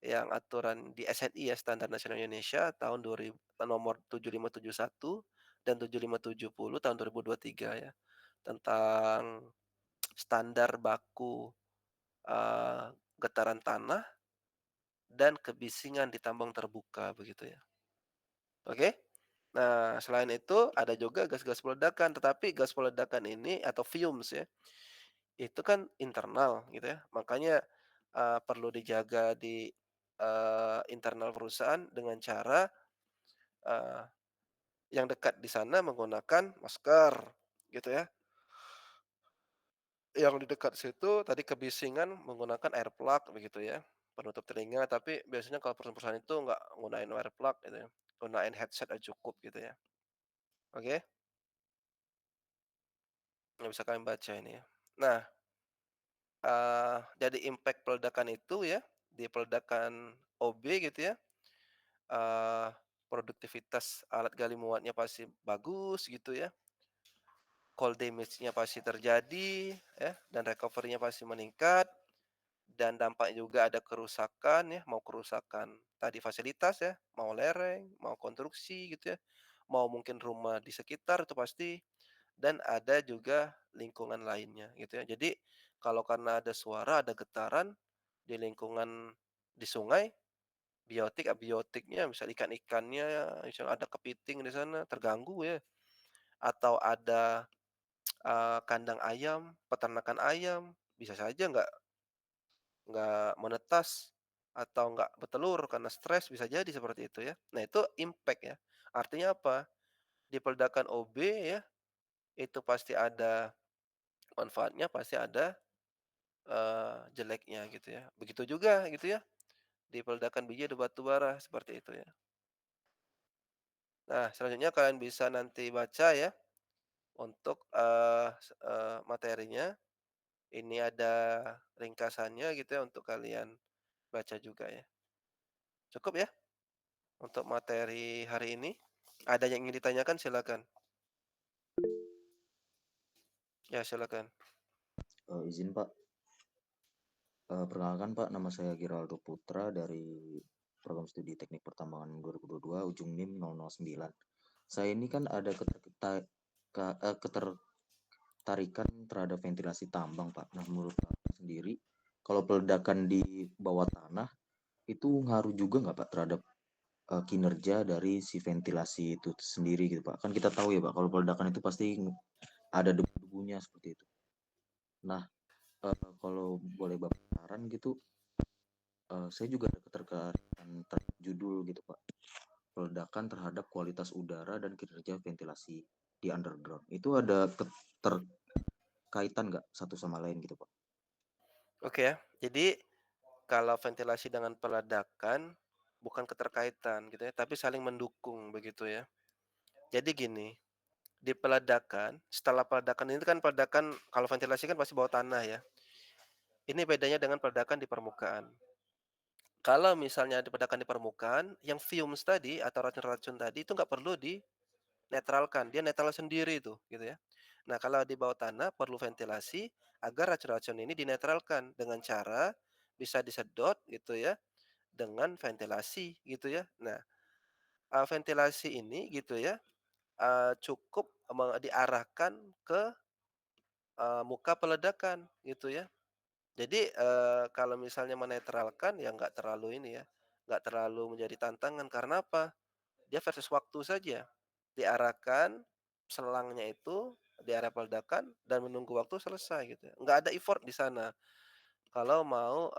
yang aturan di SNI ya, Standar Nasional Indonesia tahun 2000 nomor 7571 dan 7570 tahun 2023 ya, tentang standar baku, getaran tanah dan kebisingan di tambang terbuka begitu ya. Oke? Nah, selain itu ada juga gas-gas peledakan, tetapi gas peledakan ini atau fumes ya, itu kan internal gitu ya. Makanya, perlu dijaga di, internal perusahaan dengan cara, eee, yang dekat di sana menggunakan masker gitu ya. Yang di dekat situ tadi kebisingan menggunakan air plug begitu ya, penutup telinga, tapi biasanya kalau perusahaan-perusahaan itu nggak nggunain air plug gitu ya, gunain headset aja cukup gitu ya. Oke, yang bisa kalian baca ini ya. Nah, jadi impact peledakan itu ya, di peledakan OB gitu ya, eee, produktivitas alat gali muatnya pasti bagus gitu ya, cold damage-nya pasti terjadi ya, dan recovery-nya pasti meningkat. Dan dampak juga ada kerusakan ya, mau kerusakan tadi fasilitas ya, mau lereng, mau konstruksi gitu ya, mau mungkin rumah di sekitar itu pasti, dan ada juga lingkungan lainnya gitu ya. Jadi kalau karena ada suara, ada getaran di lingkungan di sungai, abiotiknya misal ikan-ikannya, misal ada kepiting di sana terganggu ya, atau ada, kandang ayam, peternakan ayam, bisa saja nggak menetas atau nggak bertelur karena stres, bisa jadi seperti itu ya. Nah, itu impact ya. Artinya apa? Di peledakan OB ya, itu pasti ada manfaatnya, pasti ada, jeleknya gitu ya. Begitu juga gitu ya, di peledakan biji ada batu bara, seperti itu ya. Nah, selanjutnya kalian bisa nanti baca ya untuk, materinya. Ini ada ringkasannya gitu ya untuk kalian baca juga ya. Cukup ya? Untuk materi hari ini, ada yang ingin ditanyakan silakan. Ya silakan. Izin Pak, perkenalkan Pak, nama saya Giraldo Putra dari Program Studi Teknik Pertambangan 2022, ujung NIM 009. Saya ini kan ada ketertarikan terhadap ventilasi tambang Pak. Nah, menurut Pak sendiri, kalau peledakan di bawah tanah itu ngaruh juga nggak Pak terhadap kinerja dari si ventilasi itu sendiri gitu Pak? Kan kita tahu ya Pak, kalau peledakan itu pasti ada debu-debunya seperti itu. Nah, kalau boleh Bapak saran gitu, saya juga ada keterkaitan terhadap judul gitu Pak, peledakan terhadap kualitas udara dan kinerja ventilasi di underground. Itu ada keterkaitan nggak satu sama lain gitu Pak? Oke ya. Jadi kalau ventilasi dengan peledakan bukan keterkaitan gitu ya, tapi saling mendukung begitu ya. Jadi gini, di peledakan, setelah peledakan ini kan peledakan kalau ventilasi kan pasti bawah tanah ya. Ini bedanya dengan peledakan di permukaan. Kalau misalnya di peledakan di permukaan, yang fumes tadi atau racun-racun tadi itu nggak perlu dinetralkan, dia netral sendiri tuh gitu ya. Nah, kalau di bawah tanah perlu ventilasi agar racun-racun ini dinetralkan dengan cara bisa disedot gitu ya dengan ventilasi gitu ya. Nah, ventilasi ini gitu ya, cukup diarahkan ke, muka peledakan gitu ya. Jadi, kalau misalnya menetralkan ya nggak terlalu ini ya, nggak terlalu menjadi tantangan karena apa? Dia versus waktu saja. Diarahkan selangnya itu di area peledakan dan menunggu waktu selesai gitu ya. Nggak ada effort di sana kalau mau,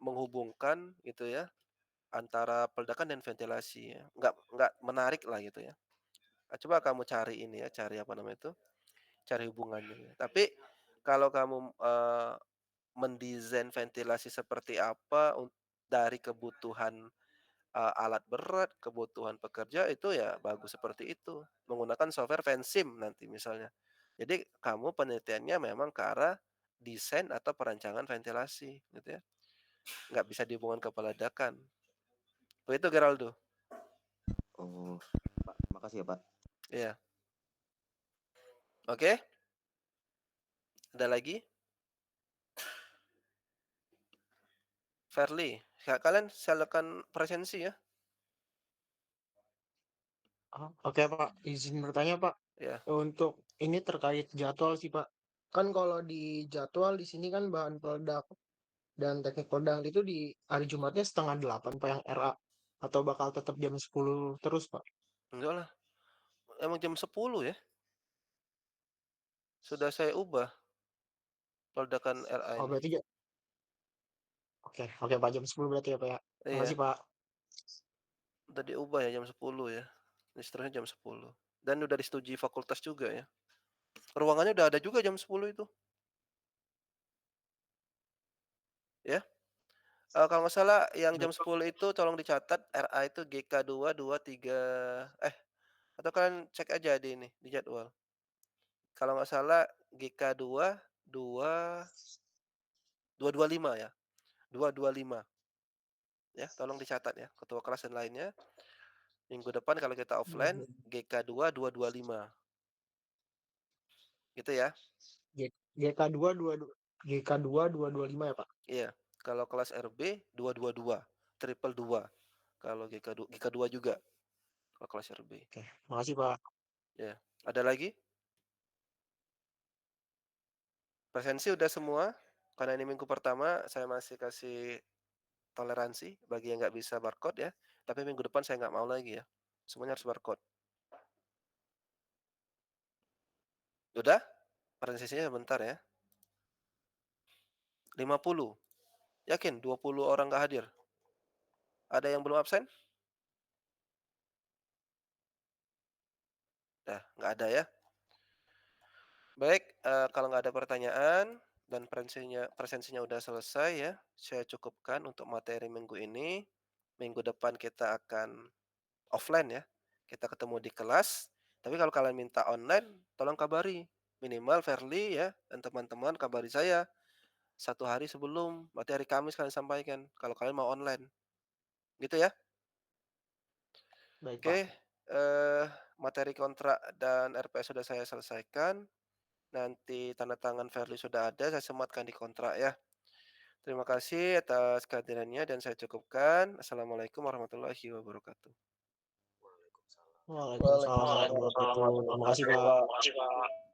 menghubungkan gitu ya antara peledakan dan ventilasi ya, nggak menarik lah gitu ya. Coba kamu cari ini ya, cari apa namanya itu, cari hubungannya ya. Tapi kalau kamu, mendesain ventilasi seperti apa dari kebutuhan, alat berat, kebutuhan pekerja itu ya bagus seperti itu, menggunakan software Vensim nanti misalnya. Jadi kamu penelitiannya memang ke arah desain atau perancangan ventilasi, gitu ya. Nggak bisa dihubungkan ke peledakan. Begitu Geraldo. Oh, Pak, makasih ya Pak. Iya. Oke? Ada lagi? Verly, kalian silakan presensi ya. Oke Pak, izin bertanya Pak. Ya. Untuk ini terkait jadwal sih Pak. Kan kalau di jadwal di sini kan bahan peledak dan teknik peledak itu di hari Jumatnya 7:30 Pak yang RA. Atau bakal tetap jam 10 terus Pak? Enggak lah. Emang jam 10 ya? Sudah saya ubah peledakan RA Oh ini. berarti ya. Oke Pak, jam 10 berarti ya Pak ya. Iya, Makasih Pak. udah diubah ya jam 10 ya. Ini seterusnya jam 10. Dan udah disetujui fakultas juga ya. Ruangannya udah ada juga jam 10 itu. Ya. Kalau nggak salah yang jam 10 itu tolong dicatat RA itu GK2 23 atau kalian cek aja di ini di jadwal. Kalau nggak salah GK2 225 ya. 225. Ya, tolong dicatat ya ketua kelas dan lainnya. Minggu depan kalau kita offline GK2 225. Gitu ya. GK2 225 ya Pak. Iya. Kalau kelas RB 222, triple 2. Kalau GK2 juga. Kalau kelas RB. Oke, makasih Pak. Ya. Ada lagi? Presensi udah semua. Karena ini minggu pertama, saya masih kasih toleransi bagi yang nggak bisa barcode ya. Tapi minggu depan saya nggak mau lagi ya. Semuanya harus barcode. Udah? Presensinya sebentar ya. 50. Yakin 20 orang nggak hadir? Ada yang belum absen? Nah, nggak ada ya. Baik, kalau nggak ada pertanyaan dan presensinya udah selesai ya, saya cukupkan untuk materi minggu ini. Minggu depan kita akan offline ya. Kita ketemu di kelas. Tapi kalau kalian minta online, tolong kabari. Minimal Verly ya dan teman-teman kabari saya 1 hari sebelum. Berarti hari Kamis kalian sampaikan kalau kalian mau online. Gitu ya. Baik Pak. Oke, materi kontrak dan RPS sudah saya selesaikan. Nanti tanda tangan Verly sudah ada, saya sematkan di kontrak ya. Terima kasih atas kehadirannya dan saya cukupkan. Assalamualaikum warahmatullahi wabarakatuh. Waalaikumsalam warahmatullahi wabarakatuh. Terima kasih Pak.